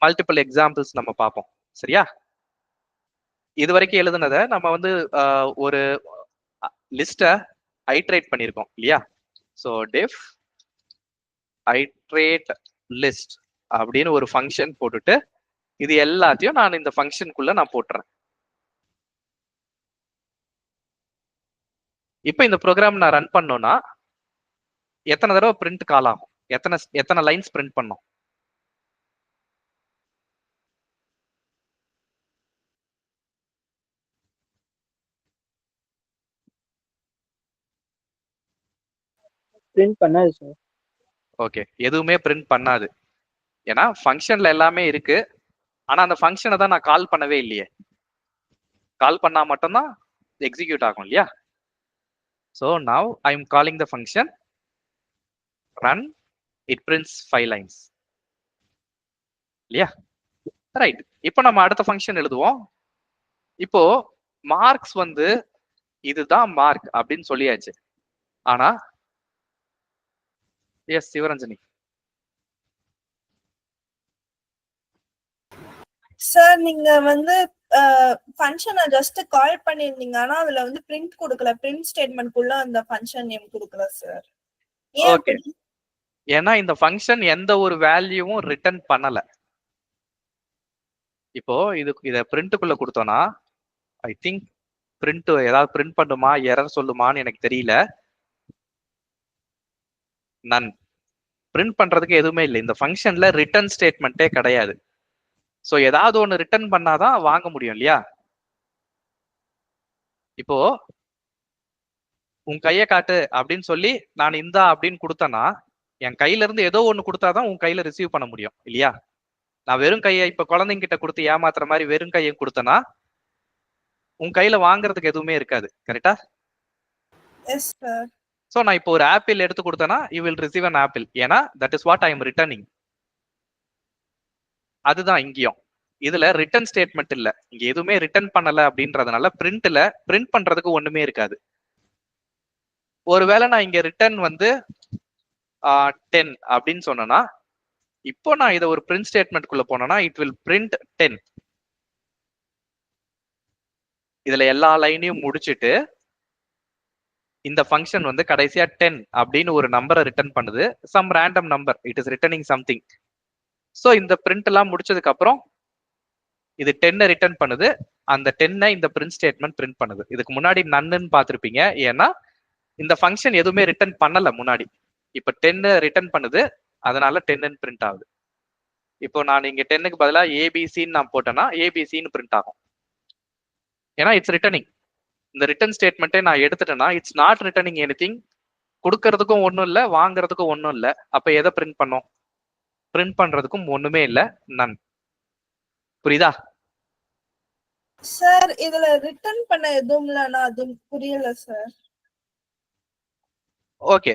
Multiple examples நம்ம பார்ப்போம். சரியா? இது வரைக்கும் எழுதுனதை நம்ம வந்து ஒரு லிஸ்ட ஐட்ரேட் பண்ணியிருக்கோம் இல்லையா? ஸோ டிஃப் ஐட்ரேட் லிஸ்ட் அப்படின்னு ஒரு ஃபங்க்ஷன் போட்டுட்டு இது எல்லாத்தையும் நான் இந்த ஃபங்க்ஷனுக்குள்ள நான் போட்டுறேன். இப்போ இந்த ப்ரோக்ராம் நான் ரன் பண்ணோம்னா எத்தனை தடவை பிரிண்ட் கால் ஆகும்? எத்தனை லைன்ஸ் பிரிண்ட் பண்ணோம்? பிரிண்ட் பண்ணாது சார். ஓகே, எதுவுமே பிரிண்ட் பண்ணாது. ஏன்னா ஃபங்க்ஷன்ல எல்லாமே இருக்கு. ஆனா அந்த ஃபங்க்ஷனை தான் நான் கால் பண்ணவே இல்லையே. கால் பண்ணா மட்டும்தான் எக்ஸிக்யூட் ஆகும் இல்லையா? So now I am calling the function run, it prints 5 lines இல்லையா? ரைட். இப்போ நம்ம அடுத்த ஃபங்க்ஷன் எழுதுவோம். இப்போ மார்க்ஸ் வந்து இதுதான் மார்க் அப்படின்னு சொல்லியாச்சு. ஆனா எஸ் சிவரஞ்சனி சார், நீங்க வந்து ஃபங்க்ஷனை ஜஸ்ட் கால் பண்ணிருந்தீங்க, ஆனா அதுல வந்து பிரிண்ட் கொடுக்கல. பிரிண்ட் ஸ்டேட்மெண்ட்குள்ள அந்த ஃபங்க்ஷன் நேம் கொடுக்கல சார். ஓகே, ஏன்னா இந்த ஃபங்க்ஷன் எந்த ஒரு வேல்யூவும் ரிட்டர்ன் பண்ணல. இப்போ இத பிரிண்ட்டுக்குள்ள கொடுத்தோம்னா ஐ திங்க் பிரிண்ட் ஏதாவது பிரிண்ட் பண்ணுமா, எரர் சொல்லுமான்னு எனக்கு தெரியல. நன் பிரிண்ட் பண்றதுக்கு எதுவுமே இல்லை. இந்த ஃபங்க்ஷன்ல ரிட்டர்ன் ஸ்டேட்மெண்ட்டே கிடையாது. ஸோ ஏதாவது ஒன்று ரிட்டர்ன் பண்ணாதான் வாங்க முடியும் இல்லையா? இப்போ உன் கையை காட்டு அப்படின்னு சொல்லி நான் இந்தா அப்படின்னு கொடுத்தேன்னா என் கையில இருந்து ஏதோ ஒன்று கொடுத்தாதான் உன் கையில ரிசீவ் பண்ண முடியும் இல்லையா? நான் வெறும் கையை இப்ப குழந்தைங்க கிட்ட கொடுத்து ஏமாத்துற மாதிரி வெறும் கையை கொடுத்தேன்னா உன் கையில வாங்குறதுக்கு எதுவுமே இருக்காது. கரெக்டா? Yes sir. ஸோ நான் இப்போ ஒரு ஆப்பிள் எடுத்து கொடுத்தேன்னா you will receive an apple. ஏன்னா that is what I am returning. அதுதான் இங்கேயும். இதுல ரிட்டர்ன் ஸ்டேட்மெண்ட் இல்ல. இங்க எதுவுமே ரிட்டர்ன் பண்ணல அப்படின்றதுனால பிரிண்ட்ல பிரிண்ட் பண்றதுக்கு ஒண்ணுமே இருக்காது. ஒருவேளை நான் இங்க ரிட்டர்ன் வந்து 10 அப்படின்னு சொன்னேன்னா இப்போ நான் இதை ஒரு பிரிண்ட் ஸ்டேட்மெண்ட்குள்ள போனேன்னா இட் வில் பிரிண்ட் 10. இதுல எல்லா லைனையும் முடிச்சுட்டு இந்த ஃபங்க்ஷன் வந்து கடைசியா 10 அப்படின்னு ஒரு நம்பரை ரிட்டர்ன் பண்ணுது. Some random number, it is returning something. So இந்த பிரிண்ட் எல்லாம் முடிச்சதுக்கு அப்புறம் இது 10 ரிட்டர்ன் பண்ணுது. அந்த 10 இந்த பிரிண்ட் ஸ்டேட்மெண்ட் பிரிண்ட் பண்ணுது. இதுக்கு முன்னாடி நன்னு பார்த்துருப்பீங்க. ஏன்னா இந்த ஃபங்க்ஷன் எதுவுமே ரிட்டர்ன் பண்ணல முன்னாடி. இப்போ 10 ரிட்டர்ன் பண்ணுது, அதனால 10 பிரிண்ட் ஆகுது. இப்போ நான் இங்க 10க்கு பதிலாக ஏபிசின்னு நான் போட்டேன்னா ஏபிசின்னு பிரிண்ட் ஆகும். ஏன்னா இட்ஸ் ரிட்டர்னிங். இந்த ரிட்டர்ன் ஸ்டேட்மெண்ட்டை நான் எடுத்துட்டேன்னா இட்ஸ் நாட் ரிட்டர்னிங் எனிதிங். கொடுக்கறதுக்கும் ஒன்றும் இல்லை, வாங்குறதுக்கும் ஒன்றும் இல்லை. அப்ப எதை பிரிண்ட் பண்ணோம்? பிரிண்ட் பண்றதுக்கும் ஒண்ணுமே இல்லை, நன். புரியுதா சார்? இதுல ரிட்டர்ன் பண்ண எதுவும் இல்லைன்னா அது புரியல சார். ஓகே,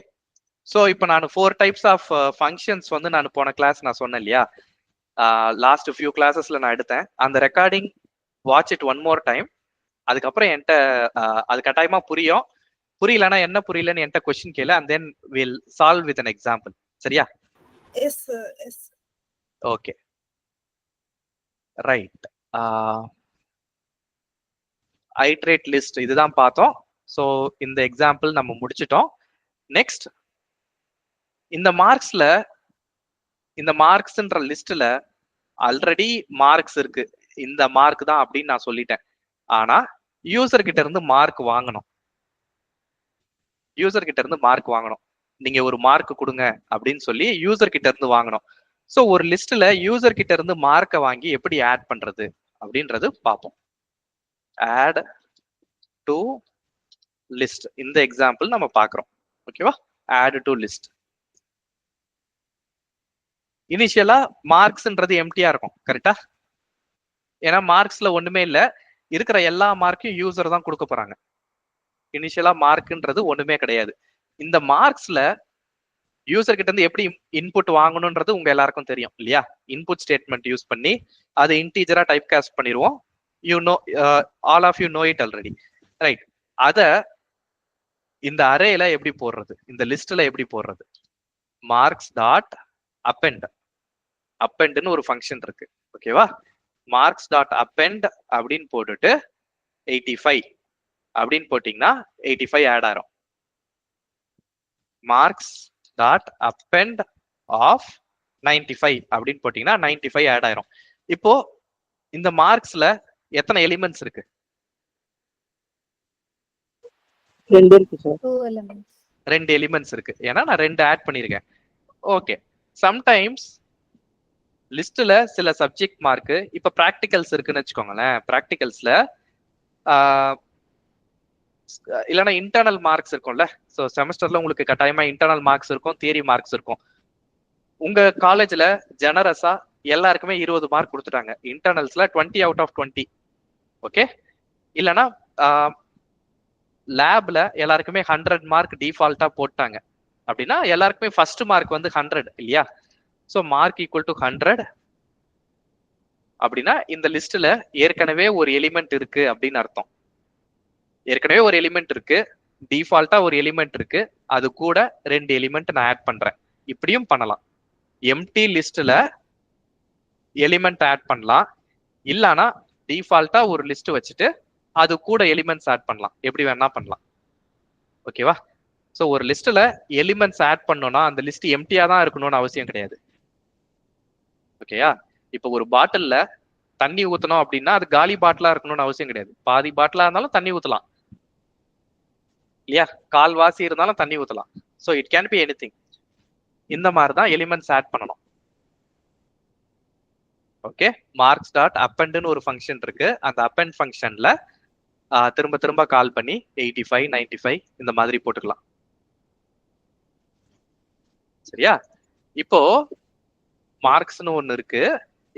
ஸோ இப்போ நான் 4 டைப்ஸ் ஆஃப் ஃபங்க்ஷன்ஸ் வந்து நான் போன கிளாஸ் நான் சொன்னேன் இல்லையா? லாஸ்ட் ஃபியூ கிளாஸஸ்ல நான் எடுத்தேன். அந்த recording watch it one more time. அதுக்கப்புறம் என்கிட்ட அது கட்டாயமா புரியும். புரியலன்னா என்ன புரியலன்னு என்கிட்ட கொஸ்டின் கேளு, and then will solve with an example. சரியா? Yes sir. Yes. Okay right. Iterate list இதுதான் பார்த்தோம். ஸோ இந்த எக்ஸாம்பிள் நம்ம முடிச்சிட்டோம். நெக்ஸ்ட் இந்த மார்க்ஸ்ல, இந்த மார்க்ஸ்ன்ற லிஸ்ட்ல ஆல்ரெடி மார்க்ஸ் இருக்கு. இந்த மார்க் தான் அப்படின்னு நான் சொல்லிட்டேன். ஆனா யூசர் கிட்ட இருந்து மார்க் வாங்கணும். யூசர் கிட்ட இருந்து மார்க் வாங்கணும். நீங்க ஒரு மார்க் கொடுங்க அப்படின்னு சொல்லி யூசர் கிட்ட இருந்து வாங்கணும். ஸோ ஒரு லிஸ்ட்ல யூசர் கிட்ட இருந்து மார்க்கை வாங்கி எப்படி ஆட் பண்றது அப்படின்றது பார்ப்போம். ஆட் டு லிஸ்ட் இந்த எக்ஸாம்பிள் நம்ம பார்க்கிறோம். ஓகேவா? Add to list. இனிஷியலா மார்க்ஸ்ன்றது எம்டியா இருக்கும். கரெக்டா? ஏன்னா மார்க்ஸ்ல ஒண்ணுமே இல்லை. இருக்கிற எல்லா மார்க்கையும் யூசர் தான் கொடுக்க போறாங்க. இனிஷியலா மார்க்ன்றது ஒண்ணுமே கிடையாது. இந்த மார்க்ஸ்ல யூசர் கிட்ட இருந்து எப்படி இன்புட் வாங்கணும்ன்றது உங்க எல்லாருக்கும் தெரியும் இல்லையா? இன்புட் ஸ்டேட்மெண்ட் யூஸ் பண்ணி அதை இன்டீஜரா டைப் காஸ்ட் பண்ணிடுவோம். You know, all of you know it already, right? அத இந்த அரேல எப்படி போடுறது, இந்த லிஸ்ட்ல எப்படி போடுறது? Marks dot append. அப்பெண்ட்னு ஒரு ஃபங்க்ஷன் இருக்கு. ஓகேவா? மார்க்ஸ் டாட் அப்பெண்ட் அப்படின்னு போட்டுட்டு 85 அப்படின்னு போட்டீங்கன்னா 85 ஆட் ஆயிரும். மார்க்ஸ் டாட் அப்பெண்ட் ஆஃப் 95 அப்படின்னு போட்டீங்கன்னா 95 ஆட் ஆயிரும். இப்போ இந்த மார்க்ஸ்ல எத்தனை எலிமெண்ட்ஸ் இருக்கு? 2 இருக்கு சார். 2 எலிமெண்ட்ஸ் இருக்கு. ஏன்னா நான் 2 ஆட் பண்ணிருக்கேன். ஓகே. சம்டைம்ஸ் லிஸ்ட்ல சில சப்ஜெக்ட் மார்க், இப்ப பிராக்டிகல்ஸ் இருக்குன்னு வச்சுக்கோங்களேன். பிராக்டிகல்ஸ்ல இல்லைன்னா இன்டர்னல் மார்க்ஸ் இருக்கும்ல. ஸோ செமஸ்டர்ல உங்களுக்கு கட்டாயமா இன்டர்னல் மார்க்ஸ் இருக்கும், தியரி மார்க்ஸ் இருக்கும். உங்க காலேஜ்ல ஜெனரஸா எல்லாருக்குமே 20 மார்க் கொடுத்துட்டாங்க. இன்டர்னல்ஸ்ல 20 அவுட் ஆஃப் 20. ஓகே. இல்லைன்னா லேப்ல எல்லாருக்குமே 100 மார்க் டிஃபால்ட்டா போட்டாங்க அப்படின்னா எல்லாருக்குமே ஃபர்ஸ்ட் மார்க் வந்து 100 இல்லையா? ஸோ மார்க் ஈக்குவல் டு 100 அப்படின்னா இந்த லிஸ்ட்ல ஏற்கனவே ஒரு எலிமெண்ட் இருக்கு அப்படின்னு அர்த்தம். ஏற்கனவே ஒரு எலிமெண்ட் இருக்கு, டிஃபால்ட்டா ஒரு எலிமெண்ட் இருக்கு, அது கூட 2 எலிமெண்ட் நான் ஆட் பண்றேன். இப்படியும் பண்ணலாம். எம்டி லிஸ்ட்ல எலிமெண்ட் ஆட் பண்ணலாம், இல்லைன்னா டிஃபால்ட்டா ஒரு லிஸ்ட் வச்சுட்டு அது கூட எலிமெண்ட்ஸ் ஆட் பண்ணலாம். எப்படி வேணா பண்ணலாம். ஓகேவா? ஸோ ஒரு லிஸ்ட்ல எலிமெண்ட்ஸ் ஆட் பண்ணோம்னா அந்த லிஸ்ட் எம்டியா தான் இருக்கணும்னு அவசியம் கிடையாது. ஓகேயா? இப்போ ஒரு பாட்டில்ல தண்ணி ஊத்தணும் அப்படின்னா அது காலி பாட்டிலா இருக்கணும்னு அவசியம் கிடையாது. பாதி பாட்டிலா இருந்தாலும் தண்ணி ஊத்தலாம் இல்லையா? கால்வாசி இருந்தாலும் தண்ணி ஊத்தலாம். So it can be anything. இந்த மாதிரி தான் எலிமெண்ட்ஸ் ஆட் பண்ணணும். ஓகே. மார்க்ஸ் டாட் அப்பெண்ட்னு ஒரு ஃபங்க்ஷன் இருக்கு. அந்த அப்பெண்ட் ஃபங்க்ஷன்ல திரும்ப திரும்ப கால் பண்ணி 85 95 இந்த மாதிரி போட்டுக்கலாம். சரியா? இப்போ மார்க்ஸ்னு ஒண்ணு இருக்கு.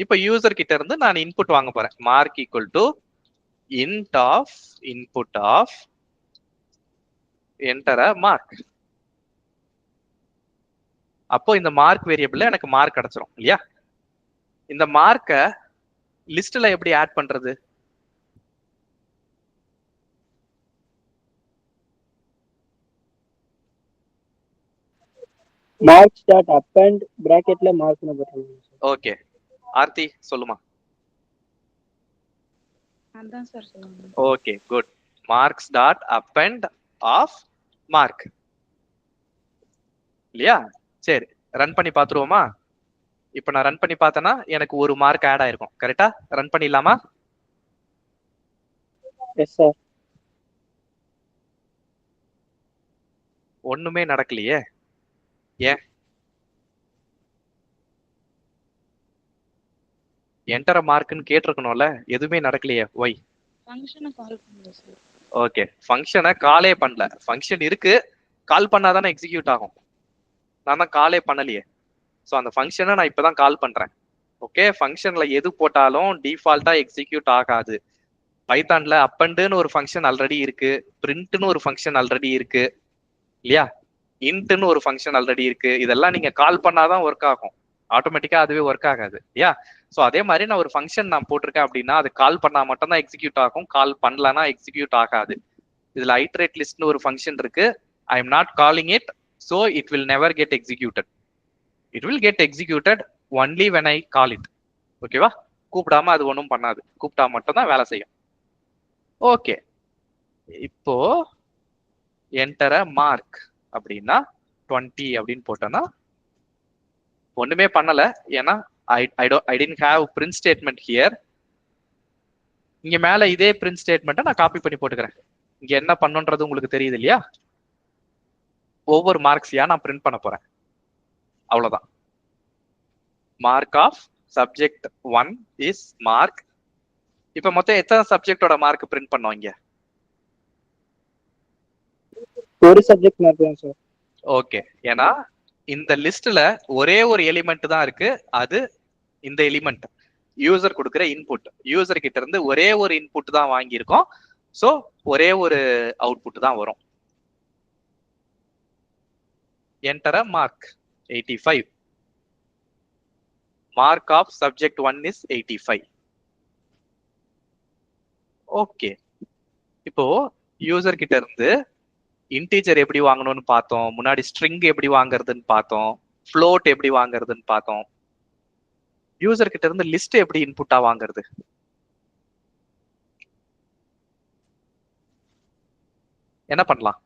இப்போ யூசர் கிட்ட இருந்து நான் இன்புட் வாங்க போறேன். Mark equal to int of input of enter a mark. அப்போ இந்த மார்க் வேரியபிள்ல எனக்கு மார்க் கிடைச்சிரும் இல்லையா? இந்த மார்க்க லிஸ்ட்ல எப்படி ஆட் பண்றது? மார்க்ஸ் டாட் அப்பெண்ட் பிராக்கெட்ல மார்க்னு போட்டுருங்க சார். ஓகே. ஆர்த்தி சொல்லுமா. அதான் சார் சொல்லுங்க. Okay good. Marks dot append of mark இல்லையா? சரி, ரன் பண்ணி பாத்துருவோமா? இப்ப நான் ரன் பண்ணி பார்த்தேன்னா எனக்கு ஒரு மார்க் ஆட் ஆயிருக்கும். கரெக்டா? ரன் பண்ணிடலாமா? Yes sir. ஒண்ணுமே நடக்கலையே. ஏன்? என்டர் மார்க்னு கேட்டிருக்கணும்ல, எதுவுமே நடக்கலையே. ஒய்? ஃபங்க்ஷனை கால் பண்ணுங்க சார். ஓகே. ஃபங்க்ஷனை காலே பண்ணல. ஃபங்க்ஷன் இருக்கு, கால் பண்ணாதானே எக்ஸிக்யூட் ஆகும். நான் தான் காலே பண்ணலையே. ஸோ அந்த ஃபங்க்ஷனை நான் இப்பதான் கால் பண்றேன். ஓகே. ஃபங்க்ஷன்ல எது போட்டாலும் டிஃபால்ட்டா எக்ஸிக்யூட் ஆகாது. பைத்தான்ல அப்பெண்ட்னு ஒரு ஃபங்க்ஷன் ஆல்ரெடி இருக்கு, பிரிண்ட்னு ஒரு ஃபங்க்ஷன் ஆல்ரெடி இருக்கு இல்லையா? இன்ட்னு ஒரு ஃபங்க்ஷன் ஆல்ரெடி இருக்கு. இதெல்லாம் நீங்க கால் பண்ணாதான் ஒர்க் ஆகும். ஆட்டோமேட்டிக்கா அதுவே ஒர்க் ஆகாது இல்லையா? ஸோ அதே மாதிரி நான் ஒரு ஃபங்க்ஷன் நான் போட்டிருக்கேன் அப்படின்னா அது கால் பண்ணா மட்டும் தான் எக்ஸிக்யூட் ஆகும், கால் பண்ணலன்னா எக்ஸிக்யூட் ஆகாது. இதுல ஐட்ரேட் லிஸ்ட்னு ஒரு ஃபங்க்ஷன் இருக்கு. I am not calling it, so it will never get executed. It will get executed only when I call it. ஓகேவா? கூப்பிடாம அது ஒன்றும் பண்ணாது, கூப்பிட்டா மட்டும் தான் வேலை செய்யும். ஓகே. இப்போ என்டர் அ மார்க் அப்படின்னா 20 அப்படின்னு போட்டோம்னா ஒண்ணுமே பண்ணல. ஏன்னா I didn't have print statement here. இங்க மேல இதே print statement நான் காப்பி பண்ணி போட்டுக்கிறேன். இங்க என்ன பண்ணுன்றது உங்களுக்கு தெரியுது இல்லையா? ஒவ்வொரு மார்க்ஸியா நான் பிரிண்ட் பண்ண போறேன். அவ்வளவுதான். Mark of subject 1 is mark. இப்ப மொத்தம் எத்தனை சப்ஜெக்டோட மார்க் பிரிண்ட் பண்ணோம் இங்க? ஒரு சப்ஜெக்ட் மார்க் தான் சார். ஓகே. ஏன்னா இந்த லிஸ்ட்ல ஒரே ஒரு எலிமெண்ட் தான் இருக்கு, அது இந்த எலிமெண்ட் யூசர் கொடுக்குற இன்புட். யூசர் கிட்ட இருந்து ஒரே ஒரு இன்புட் தான் வாங்கியிருக்கோம். ஸோ ஒரே ஒரு அவுட்புட் தான் வரும். Enter a mark 85. Mark of subject 1 is 85. Okay. இப்போ யூசர் கிட்ட இருந்து இன்டீஜர் எப்படி வாங்கணும்னு பார்த்தோம், முன்னாடி ஸ்ட்ரிங் எப்படி வாங்குறதுன்னு பார்த்தோம், ஃப்ளோட் எப்படி வாங்குறதுன்னு பார்த்தோம். யூசர் கிட்ட இருந்து லிஸ்ட் எப்படி இன்புட்டா வாங்குறது? என்ன பண்ணலாம்?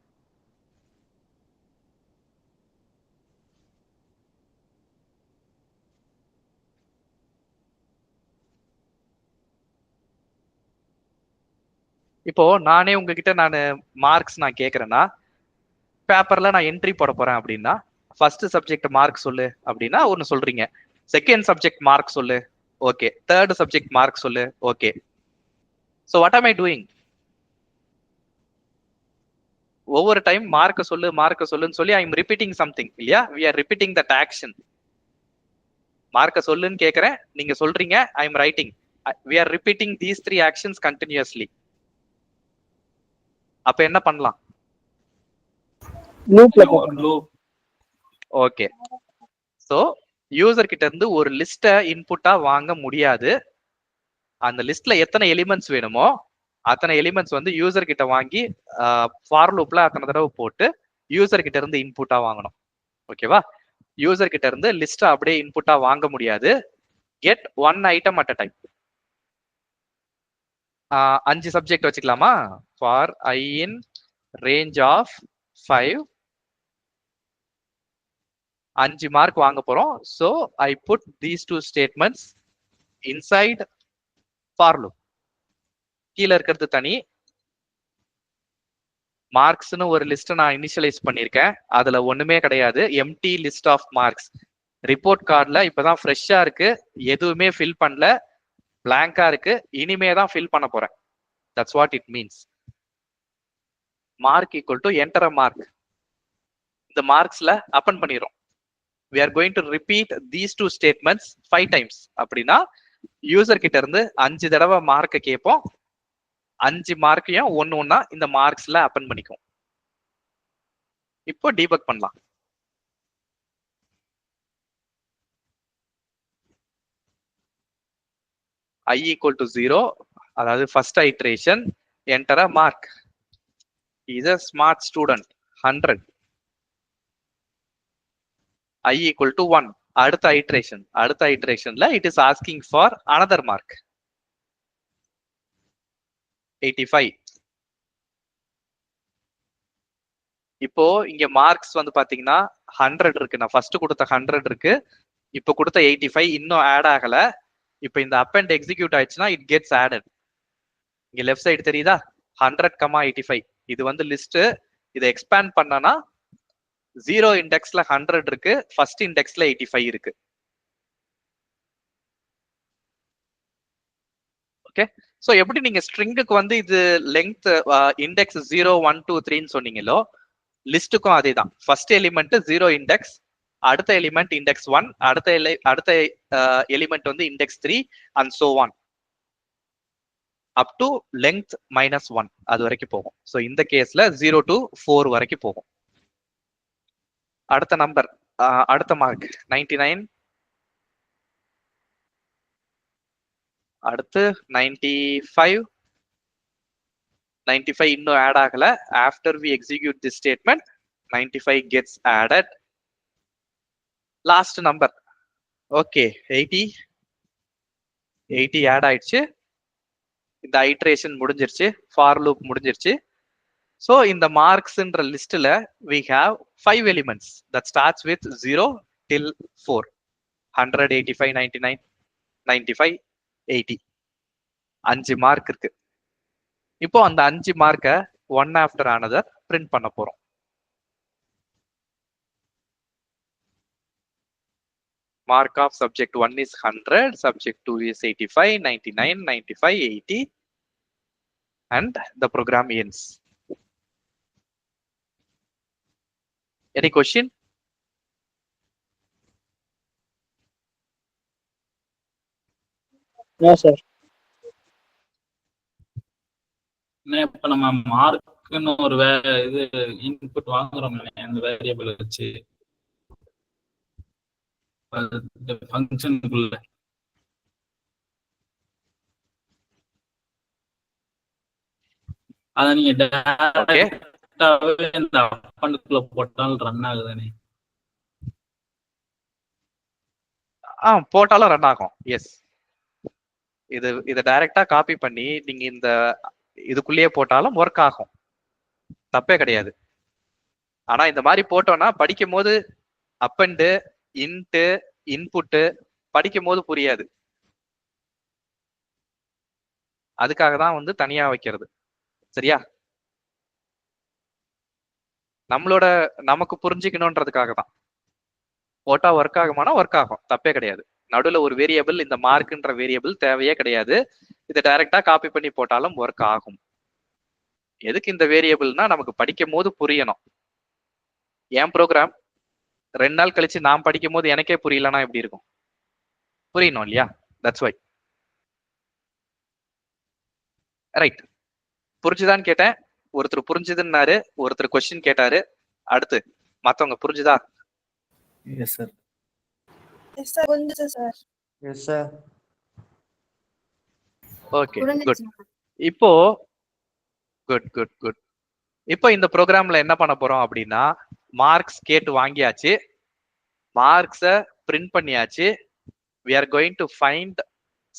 இப்போ நானே உங்ககிட்ட நான் மார்க்ஸ் நான் கேட்கறேன்னா, பேப்பர்ல நான் என்ட்ரி போட போறேன் அப்படின்னா, ஃபர்ஸ்ட் சப்ஜெக்ட் மார்க் சொல்லு அப்படின்னா ஒன்னு சொல்றீங்க, செகண்ட் சப்ஜெக்ட் மார்க் சொல்லு, ஓகே, தேர்ட் சப்ஜெக்ட் மார்க் சொல்லு, okay. So what am I doing? ஒவ்வொரு டைம் மார்க்க சொல்லுன்னு சொல்லி ஐ எம் ரிப்பீட்டிங் சம்திங் இல்லையா? We are repeating that action. மார்க்க சொல்லுன்னு கேட்கறேன், நீங்க சொல்றீங்க, I am writing. We are repeating these 3 actions continuously. அப்ப என்ன பண்ணலாம்? ஓகே. சோ யூசர் கிட்ட இருந்து ஒரு லிஸ்ட இன்புட்டா வாங்க முடியாது. அந்த லிஸ்ட்ல எத்தனை எலிமெண்ட்ஸ் வேணுமோ அத்தனை எலிமெண்ட்ஸ் வந்து யூசர் கிட்ட வாங்கி ஃபார் லூப்ல அத்தனை தடவை போட்டு யூசர் கிட்ட இருந்து இன்புட்டா வாங்கணும். ஓகேவா? யூசர் கிட்ட இருந்து லிஸ்ட் அப்படியே இன்புட்டா வாங்க முடியாது. Get one item at a time. 5 subject வச்சுக்கலாமா? For I in range of 5, 5 mark வாங்க போறோம். So I put these 2 statements inside for loop. கீழே இருக்கிறது தனி, மார்க்ஸ்னு ஒரு லிஸ்ட் நான் இனிஷியலைஸ் பண்ணிருக்கேன். அதுல ஒண்ணுமே கிடையாது, empty list of marks. Report கார்டுல இப்பதான் ஃப்ரெஷ்ஷா இருக்கு, எதுவுமே ஃபில் பண்ணல, பிளாங்கா இருக்கு, இனிமே தான் ஃபில் பண்ண போறேன். That's what it means. Mark equal to enter a mark. இந்த மார்க்ஸ்ல அப்பன் பண்ணிரும். we are going to repeat these 2 statements 5 times. அப்படின்னா யூசர் கிட்ட இருந்து 5 தடவை மார்க்க கேட்போம். 5 மார்க்கையும் ஒன்னா இந்த மார்க்ஸ்ல அப்பன் பண்ணிக்கும். இப்போ டீபக் பண்ணலாம். I equal to 0, அதாவது first iteration, enter a mark. He is a smart student, 100. I equal to 1, அடுத்த ஐட்ரேஷன்ல it is asking for another mark, 85. இப்போ இங்க மார்க்ஸ் வந்து பாத்தீங்கன்னா 100 இருக்கு, நான் ஃபர்ஸ்ட் கொடுத்த 100 இருக்கு, இப்போ கொடுத்த 85 இன்னும் ஆட் ஆகல. இப்போ இந்த அப்பெண்ட் எக்ஸிக்யூட் ஆயிடுச்சுன்னா இட் கெட்ஸ் ஆடட். இங்க லெஃப்ட் சைடு தெரியுதா? 100,85. இது வந்து லிஸ்ட். இதை எக்ஸ்பேண்ட் பண்ணனா 0 இண்டெக்ஸ்ல 100 இருக்கு, ஃபர்ஸ்ட் இண்டெக்ஸ்ல 85 இருக்கு. ஓகே. சோ எப்படி நீங்க ஸ்ட்ரிங்குக்கு வந்து இது லெங்த் இண்டெக்ஸ் 0 1 2 3ன்னு சொன்னீங்களோ, லிஸ்டுக்கும் அதே தான். ஃபர்ஸ்ட் எலிமெண்ட் 0 இண்டெக்ஸ், அடுத்த எலிமெண்ட் இண்டெக்ஸ் 1, அடுத்த எலிமெண்ட் வந்து index 3 and so on up to length -1 அது வரைக்கும் போகும். சோ இந்த கேஸ்ல 0 to 4 வரைக்கும் போகும். அடுத்த நம்பர், அடுத்த மார்க் 99, அடுத்து 95, 95 இன்னும் ஆட் ஆகல. After we execute this statement 95 gets added. Last number, okay, 80 add ஆயிடுச்சு. இந்த ஐட்ரேஷன் முடிஞ்சிருச்சு, ஃபார் லூப் முடிஞ்சிருச்சு. சோ இந்த மார்க்ஸ்ன்ற லிஸ்ட்ல we have 5 elements that starts with 0 till 4, 100, 85, 99, 95, 80. 5 mark இருக்கு. இப்போ அந்த 5 மார்க்க ஒன் ஆஃப்டர் அனதர் பிரிண்ட் பண்ண போறோம். Mark of subject 1 is 100, subject 2 is 85, 99, 95, 80, and the program ends. Any question? No, sir. இப்ப நம்ம மார்க்னு ஒரு இது இன்புட் வாங்குறோம் அந்த வேரியபிள் வச்சு ஃபங்க்ஷனுக்குள்ள, அத நீங்க டைரக்டாவே இந்த அப்பண்டுக்குள்ள போட்டால் ரன் ஆகுதானே? போட்டாலும் ரன் ஆகும். எஸ், இதை டைரக்டா காப்பி பண்ணி நீங்க இந்த இதுக்குள்ளேயே போட்டாலும் ஒர்க் ஆகும், தப்பே கிடையாது. ஆனா இந்த மாதிரி போட்டோம்னா படிக்கும் போது அப்பண்டு இன்ட்டு இன்புட்டு படிக்கும் போது புரியாது. அதுக்காக தான் வந்து தனியா வைக்கிறது. சரியா? நமக்கு புரிஞ்சுக்கணுன்றதுக்காக தான். போட்டா ஒர்க் ஆகுமானா ஒர்க் ஆகும், தப்பே கிடையாது. நடுவில் ஒரு வேரியபிள், இந்த மார்க்ன்ற வேரியபிள் தேவையே கிடையாது. இதை டைரக்டா காப்பி பண்ணி போட்டாலும் ஒர்க் ஆகும். எதுக்கு இந்த வேரியபிள்னா நமக்கு படிக்கும் போது புரியணும். என் ப்ரோக்ராம் 2 நாள் கழிச்சு நான் படிக்கும் போது எனக்கே புரியலன்னா எப்படி இருக்கும்? புரியணும் இல்லையா? That's why. ரைட், புரிஞ்சுதான்னு கேட்டேன். ஒருத்தர் புரிஞ்சுதுன்னாரு, ஒருத்தர் கொஸ்டின் கேட்டாரு. அடுத்து மத்தவங்க புரிஞ்சுதா? S sir. எஸ் சார், புரிஞ்சுது sir. Yes sir. Okay, good. இப்போ குட் குட் குட். இப்போ இந்த ப்ரோக்ராம்ல என்ன பண்ண போறோம் அப்படின்னா, மார்க்ஸ் கேட்டு வாங்கியாச்சு, மார்க்ஸை பிரிண்ட் பண்ணியாச்சு. we are going to find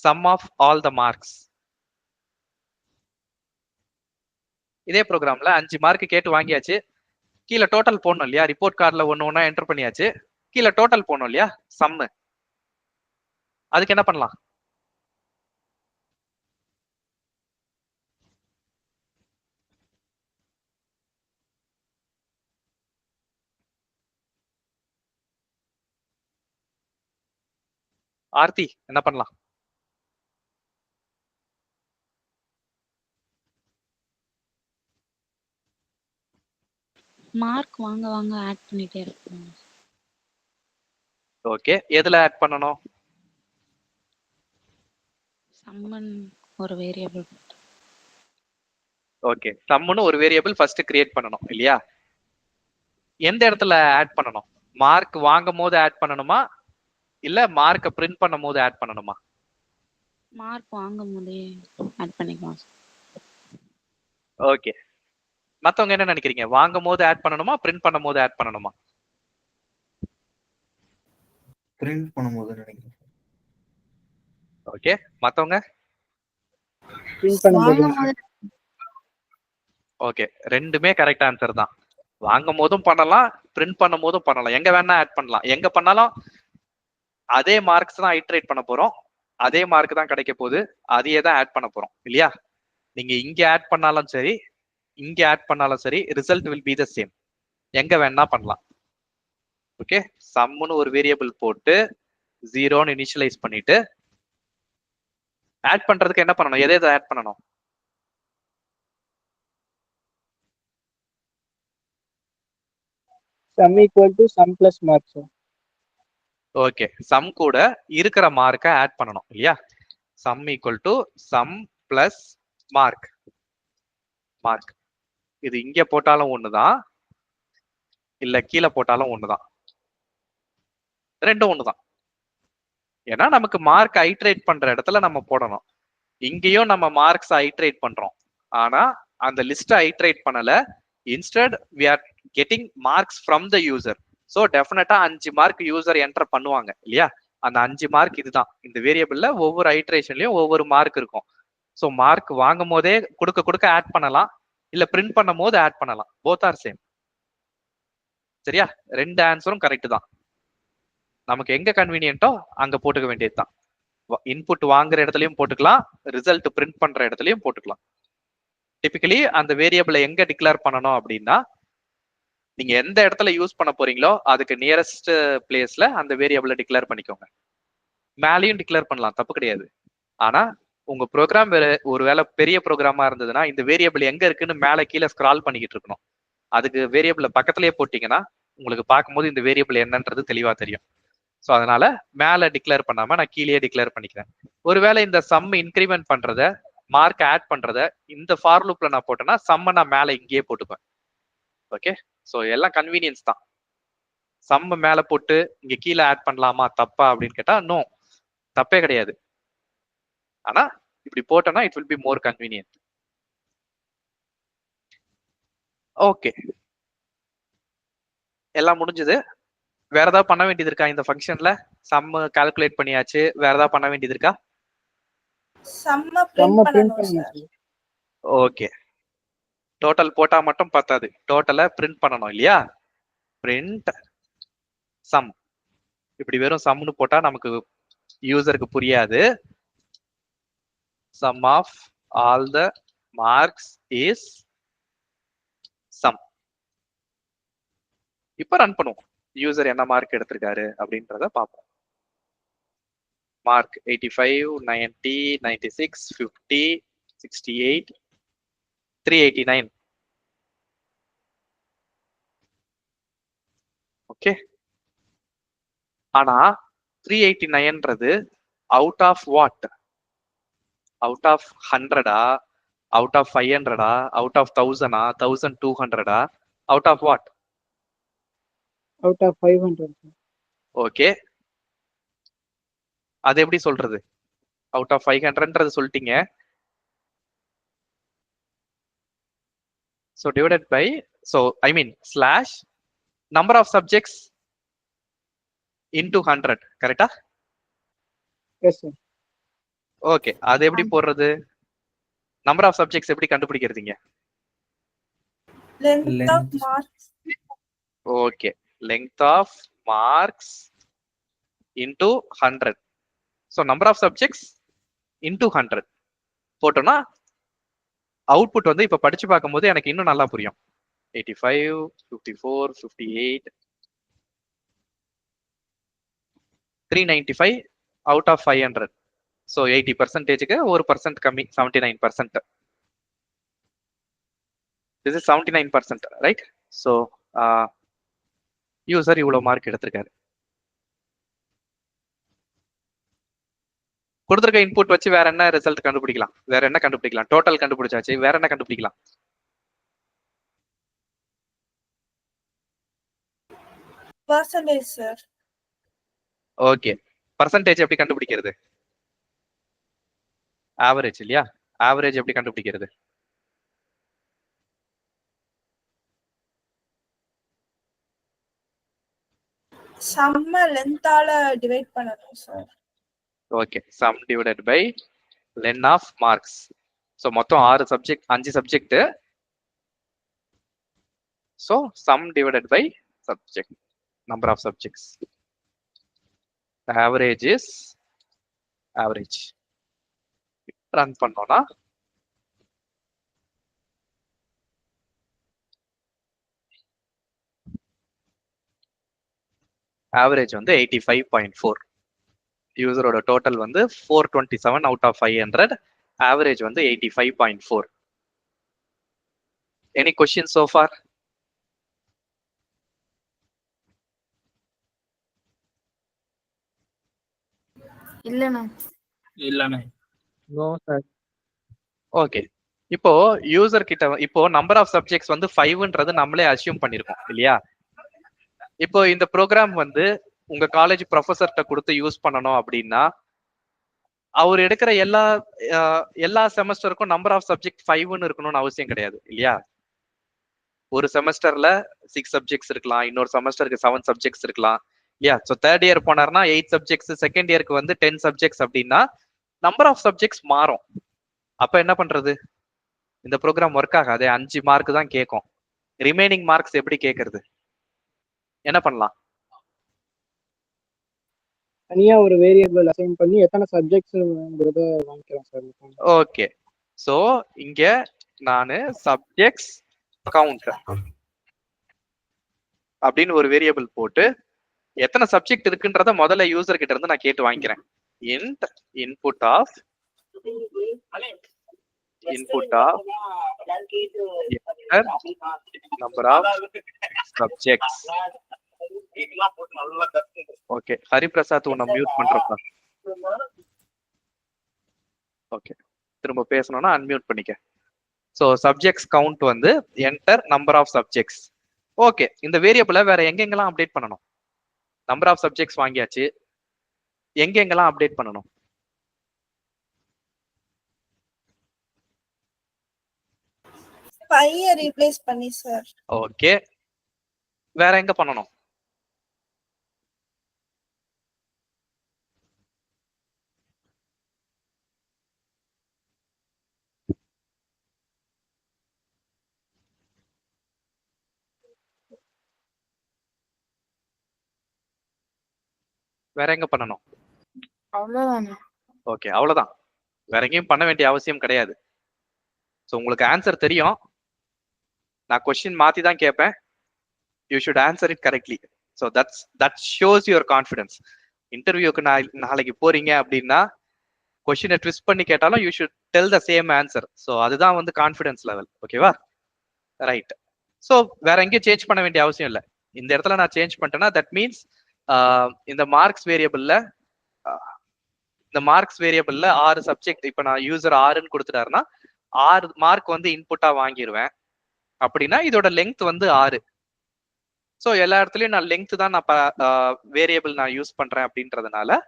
sum of all the marks. இதே ப்ரோக்ராம்ல 5 மார்க் கேட்டு வாங்கியாச்சு. கீழே டோட்டல் போடணும் இல்லையா? ரிப்போர்ட் கார்டில் ஒண்ணா என்டர் பண்ணியாச்சு. கீழே டோட்டல் போடணும் இல்லையா? சம்மு. அதுக்கு என்ன பண்ணலாம்? ஆர்த்தி என்ன பண்ணலாம்? மார்க் வாங்க வாங்க ஆட் பண்ணிட்டே இருக்கணும். ஓகே, எதுல ஆட் பண்ணணும்? சம்மன் ஒரு வேரியபிள். ஓகே, சம்முன்னு ஒரு வேரியபிள் ஃபர்ஸ்ட் கிரியேட் பண்ணணும் இல்லையா? எந்த இடத்துல ஆட் பண்ணணும்? மார்க் வாங்கும் போது ஆட் பண்ணணுமா, இல்ல மார்க்கை பிரிண்ட் பண்ணும் போது ஆட் பண்ணணுமா? மார்க் வாங்கும் போதே ஆட் பண்ணிக்கலாம். ஓகே, மத்தவங்க என்ன நினைக்கிறீங்க? வாங்கும் போது ஆட் பண்ணணுமா, பிரிண்ட் பண்ணும் போது ஆட் பண்ணணுமா? பிரிண்ட் பண்ணும்போது நினைக்கிறேன். ஓகே, மத்தவங்க? பிரிண்ட் பண்ணும்போது. ஓகே, ரெண்டுமே கரெக்ட் ஆன்சர் தான். வாங்கும் போதும் பண்ணலாம், பிரிண்ட் பண்ணும் போதும் பண்ணலாம், எங்க வேணா ஆட் பண்ணலாம். எங்க பண்ணாலும் அதே மார்க்ஸ் தான் ஐட்ரேட் பண்ண போறோம், அதே மார்க் தான் கிடைக்க போகுது, அதையே தான் ஆட் பண்ண போறோம் இல்லையா? நீங்க இங்க ஆட் பண்ணாலும் சரி, இங்க ஆட் பண்ணாலும் சரி, result will be the same. எங்க வேணா பண்ணலாம். ஓகே, சம்முன்னு ஒரு வேரியபிள் போட்டு 0ன்னு இனிஷியலைஸ் பண்ணிட்டு ஆட் பண்றதுக்கு என்ன பண்ணணும்? எதை ஆட் பண்ணணும்? sum equal to sum plus marks. Okay, sum கூட இருக்கிற மார்க்கை ஆட் பண்ணணும் இல்லையா? Sum equal to sum plus mark. Mark இது இங்க போட்டாலும் ஒண்ணுதான், இல்ல கீழே போட்டாலும் ஒண்ணுதான், ரெண்டும் ஒண்ணுதான். ஏன்னா நமக்கு மார்க் ஐட்ரேட் பண்ற இடத்துல நம்ம போடணும். இங்கேயும் நம்ம மார்க்ஸ் ஐட்ரேட் பண்றோம், ஆனா அந்த லிஸ்ட் ஐட்ரேட் பண்ணல. Instead we are getting marks from the user. So டெஃபினட்டா 5 மார்க் யூசர் என்டர் பண்ணுவாங்க இல்லையா? அந்த 5 மார்க் இதுதான். இந்த வேரியபிள்ல ஒவ்வொரு ஐட்ரேஷன்லயும் ஒவ்வொரு மார்க் இருக்கும். ஸோ மார்க் வாங்கும் போதே கொடுக்க ஆட் பண்ணலாம், இல்ல பிரிண்ட் பண்ணும் போது ஆட் பண்ணலாம். Both are same. சரியா? ரெண்டு ஆன்சரும் கரெக்ட் தான். நமக்கு எங்க கன்வீனியன்ட்டோ அங்க போட்டுக்க வேண்டியதுதான். இன்புட் வாங்குற இடத்துலயும் போட்டுக்கலாம், ரிசல்ட் பிரிண்ட் பண்ற இடத்துலயும் போட்டுக்கலாம். டிபிக்கலி அந்த வேரியபிளை எங்க டிக்ளேர் பண்ணணும் அப்படின்னா, நீங்க எந்த இடத்துல யூஸ் பண்ண போறீங்களோ அதுக்கு நியரஸ்ட் பிளேஸ்ல அந்த வேரியபிளை டிக்ளேர் பண்ணிக்கோங்க. மேலேயும் டிக்ளேர் பண்ணலாம், தப்பு கிடையாது. ஆனா உங்க ப்ரோக்ராம் ஒருவேளை பெரிய ப்ரோக்ராமா இருந்ததுன்னா இந்த வேரியபிள் எங்க இருக்குன்னு மேலே கீழே ஸ்க்ரால் பண்ணிக்கிட்டு இருக்கணும். அதுக்கு வேரியபிளை பக்கத்திலேயே போட்டீங்கன்னா உங்களுக்கு பார்க்கும்போது இந்த வேரியபிள் என்னன்றது தெளிவா தெரியும். ஸோ அதனால மேலே டிக்ளேர் பண்ணாம நான் கீழே டிக்ளேர் பண்ணிக்கிறேன். ஒருவேளை இந்த சம் இன்க்ரிமெண்ட் பண்றத, மார்க் ஆட் பண்றத இந்த ஃபார் லூப்ல நான் போட்டேன்னா சம்மை நான் மேலே இங்கேயே போட்டுப்பேன். ஓகே, ஸோ எல்லாம் கன்வீனியன்ஸ் தான். சம் மேலே போட்டு இங்க கீழே ஆட் பண்ணலாமா தப்பா அப்படின்னு கேட்டா நோ, தப்பே கிடையாது. ஆனா இப்படி போட்டோம்னா it will be more convenient. Okay, எல்லாம் முடிஞ்சது. வேற ஏதாவது பண்ண வேண்டியது இருக்கா இந்த ஃபங்க்ஷன்ல? சம் கால்குலேட் பண்ணியாச்சு, வேற ஏதாவது பண்ண வேண்டியது இருக்கா? செம்ம பிரிண்ட் பிரிண்ட் பண்ணணும் சார். பண்ணணும் ஓகே, டோட்டல் போட்டா மட்டும் பத்தாது, டோட்டலை பிரிண்ட் பண்ணணும் இல்லையா? Print some. இப்படி வெறும் சம்னு போட்டா நமக்கு யூசருக்கு புரியாது. sum of all the marks is sum. இப்ப ரன் பண்ணுவோம், யூசர் என்ன மார்க் எடுத்திருக்காரு அப்படின்றத பார்ப்போம். மார்க் 85, 90, 96, 50, 68, 389. ஓகே, ஆனா 389ன்றது out of what? Out of 100-ஆ, அவுட் ஆஃப் 500-ஆ, அவுட் ஆஃப் 1000-ஆ, 1200-ஆ, out of what? Out of 500. Okay, அது எப்படி சொல்றது? அவுட் ஆஃப் 500ன்றது சொல்லிட்டீங்க. So divided by, so I mean slash number of subjects into 100, கரெக்டா? Yes sir. ஓகே, அது எப்படி போடுறது? நம்பர் ஆஃப் சப்ஜெக்ட்ஸ் எப்படி கண்டுபிடிக்கிறதுங்க? Length of marks. Okay, length of marks into 100. So number of subjects into 100 போட்டோம்னா output வந்து இப்ப படிச்சு பார்க்கும்போது எனக்கு இன்னும் நல்லா புரியும். 85, 54, 58, 395 out of 500. So 80%க்கு 1% கம்மி, 79%. This is 79%, right? So user இவ்வளவு மார்க் எடுத்திருக்காரு. கொடுத்திருக்க இன்புட் வச்சு வேற என்ன ரிசல்ட் கண்டுபிடிக்கலாம்? வேற என்ன கண்டுபிடிக்கலாம்? டோட்டல் கண்டுபிடிச்சாச்சு, வேற என்ன கண்டுபிடிக்கலாம்? Percentage sir. ஓகே, பர்சன்டேஜ் எப்படி கண்டுபிடிக்கிறது? ஆவரேஜ் இல்லையா? ஆவரேஜ் எப்படி கண்டுபிடிக்கிறது? செம்ம லென்த்தால டிவைட் பண்ணணும் sir. Okay, sum divided by len of marks. So மொத்தம் 5 subject. So sum divided by subject, number of subjects. Average is average. Run பண்ணோம்னா ஆவரேஜ் வந்து 85.4. யூசரோட டோட்டல் வந்து 427 அவுட் ஆஃப் 500. ஆவரேஜ் வந்து 85.4. Any question so far? இல்லண்ணா. இல்லண்ணே. No sir. Okay, இப்போ user கிட்ட இப்போ நம்பர் ஆஃப் சப்ஜெக்ட்ஸ் வந்து 5ன்றது நம்மளே அசியூம் பண்ணிருக்கோம் இல்லையா? இப்போ இந்த ப்ரோக்ராம் வந்து உங்க காலேஜ் ப்ரொஃபஸர்கிட்ட கொடுத்து யூஸ் பண்ணணும் அப்படின்னா அவர் எடுக்கிற எல்லா செமஸ்டருக்கும் நம்பர் ஆஃப் சப்ஜெக்ட் 5ன்னு இருக்கணும்னு அவசியம் கிடையாது இல்லையா? ஒரு செமஸ்டர்ல 6 சப்ஜெக்ட்ஸ் இருக்கலாம், இன்னொரு செமஸ்டருக்கு 7 சப்ஜெக்ட்ஸ் இருக்கலாம் இல்லையா? ஸோ தேர்ட் இயர் போனார்னா 8 சப்ஜெக்ட்ஸ், செகண்ட் இயருக்கு வந்து 10 சப்ஜெக்ட்ஸ் அப்படின்னா நம்பர் ஆஃப் சப்ஜெக்ட்ஸ் மாறும். அப்ப என்ன பண்றது? இந்த ப்ரோக்ராம் ஒர்க் ஆகாது, 5 மார்க் தான் கேட்கும். ரிமைனிங் மார்க்ஸ் எப்படி கேட்கறது? என்ன பண்ணலாம்? தனியா ஒரு வேரியபிள் அசைன் பண்ணி எத்தனை சப்ஜெக்ட்ஸ்ங்கிறத வாங்கிக்கலாம் சார். ஓகே, சோ இங்க நானு சப்ஜெக்ட்ஸ் கவுண்ட் அப்படின்னு ஒரு வேரியபிள் போட்டு எத்தனை சப்ஜெக்ட் இருக்குன்றத முதல்ல யூசர் கிட்ட இருந்து நான் கேட்டு வாங்கிக்கிறேன். Input of number of subjects. Okay, Hariprasad உன்னை மியூட் பண்றப்பா. ஓகே, திரும்ப பேசணும்னா அன்மியூட் பண்ணிக்க. ஸோ சப்ஜெக்ட்ஸ் கவுண்ட் வந்து enter number of subjects. Okay, இந்த வேரியபிளை வேற எங்கெங்கெல்லாம் அப்டேட் பண்ணணும்? நம்பர் ஆஃப் சப்ஜெக்ட்ஸ் வாங்கியாச்சு, எங்கெங்கெல்லாம் அப்டேட் பண்ணணும்? ரீப்ளேஸ் பண்ணி சார். ஓகே, வேற எங்க பண்ணணும்? வேற எங்க பண்ணணும்? அவ்வளவுதானே. ஓகே, அவ்வளவுதான். வேற எங்கேயும் பண்ண வேண்டிய அவசியம் கிடையாது. ஸோ உங்களுக்கு ஆன்சர் தெரியும். நான் கொஸ்டின் மாத்தி தான் கேட்பேன். You should answer it correctly. So that shows your confidence. இன்டர்வியூக்கு நாளைக்கு போறீங்க அப்படின்னா கொஸ்டினை ட்விஸ்ட் பண்ணி கேட்டாலும் you should tell the same answer. So அதுதான் வந்து கான்ஃபிடன்ஸ் லெவல். ஓகேவா? ரைட். ஸோ வேற எங்கேயும் சேஞ்ச் பண்ண வேண்டிய அவசியம் இல்லை. இந்த இடத்துல நான் சேஞ்ச் பண்ணிட்டேன்னா தட் மீன்ஸ் இந்த மார்க்ஸ் வேரியபிள்ல 6 சப்ஜெக்ட், இப்ப நான் யூசர் 6ன்னு கொடுத்துட்டாருன்னா 6 மார்க் வந்து இன்புட்டா வாங்கிடுவேன். அப்படின்னா இதோட லெங்த் வந்து 6. ஸோ எல்லா இடத்துலயும் நான் லெங்த் தான் நான் வேரியபிள் நான் யூஸ் பண்றேன் அப்படின்றதுனால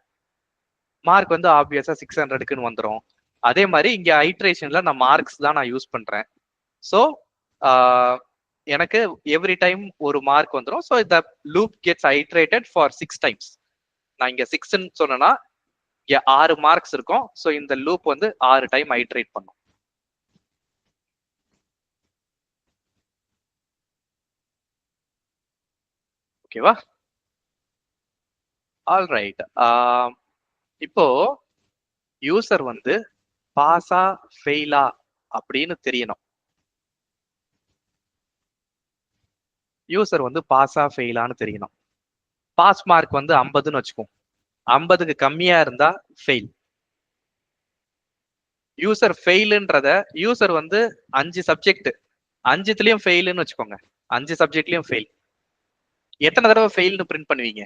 மார்க் வந்து ஆப்வியஸா 600க்குன்னு வந்துடும். அதே மாதிரி இங்க ஐட்ரேஷன்ல நான் மார்க்ஸ் தான் நான் யூஸ் பண்றேன். ஸோ எனக்கு எவ்ரி டைம் ஒரு மார்க் வந்துடும். ஸோ இந்த லூப் கெட்ஸ் ஐட்ரேட்டட் ஃபார் 6 டைம்ஸ். நான் இங்க 6ன்னு சொன்னேன்னா இங்க 6 மார்க்ஸ் இருக்கும். ஸோ இந்த லூப் வந்து 6 டைம் ஐட்ரேட் பண்ணும். ஓகேவா? All right. இப்போ யூசர் வந்து பாஸா ஃபெயிலா அப்படின்னு தெரியணும். யூசர் வந்து பாஸா ஃபெயிலான்னு தெரியணும். பாஸ் மார்க் வந்து 50ன்னு வச்சுக்கோம். 50க்கு கம்மியா இருந்தா ஃபெயில். யூசர் ஃபெயிலுன்றத யூசர் வந்து 5 சப்ஜெக்ட் 5த்துலயும் ஃபெயிலுன்னு வச்சுக்கோங்க. 5 சப்ஜெக்ட்லயும் ஃபெயில். எத்தனை தடவை ஃபெயில்னு பிரிண்ட் பண்ணுவீங்க?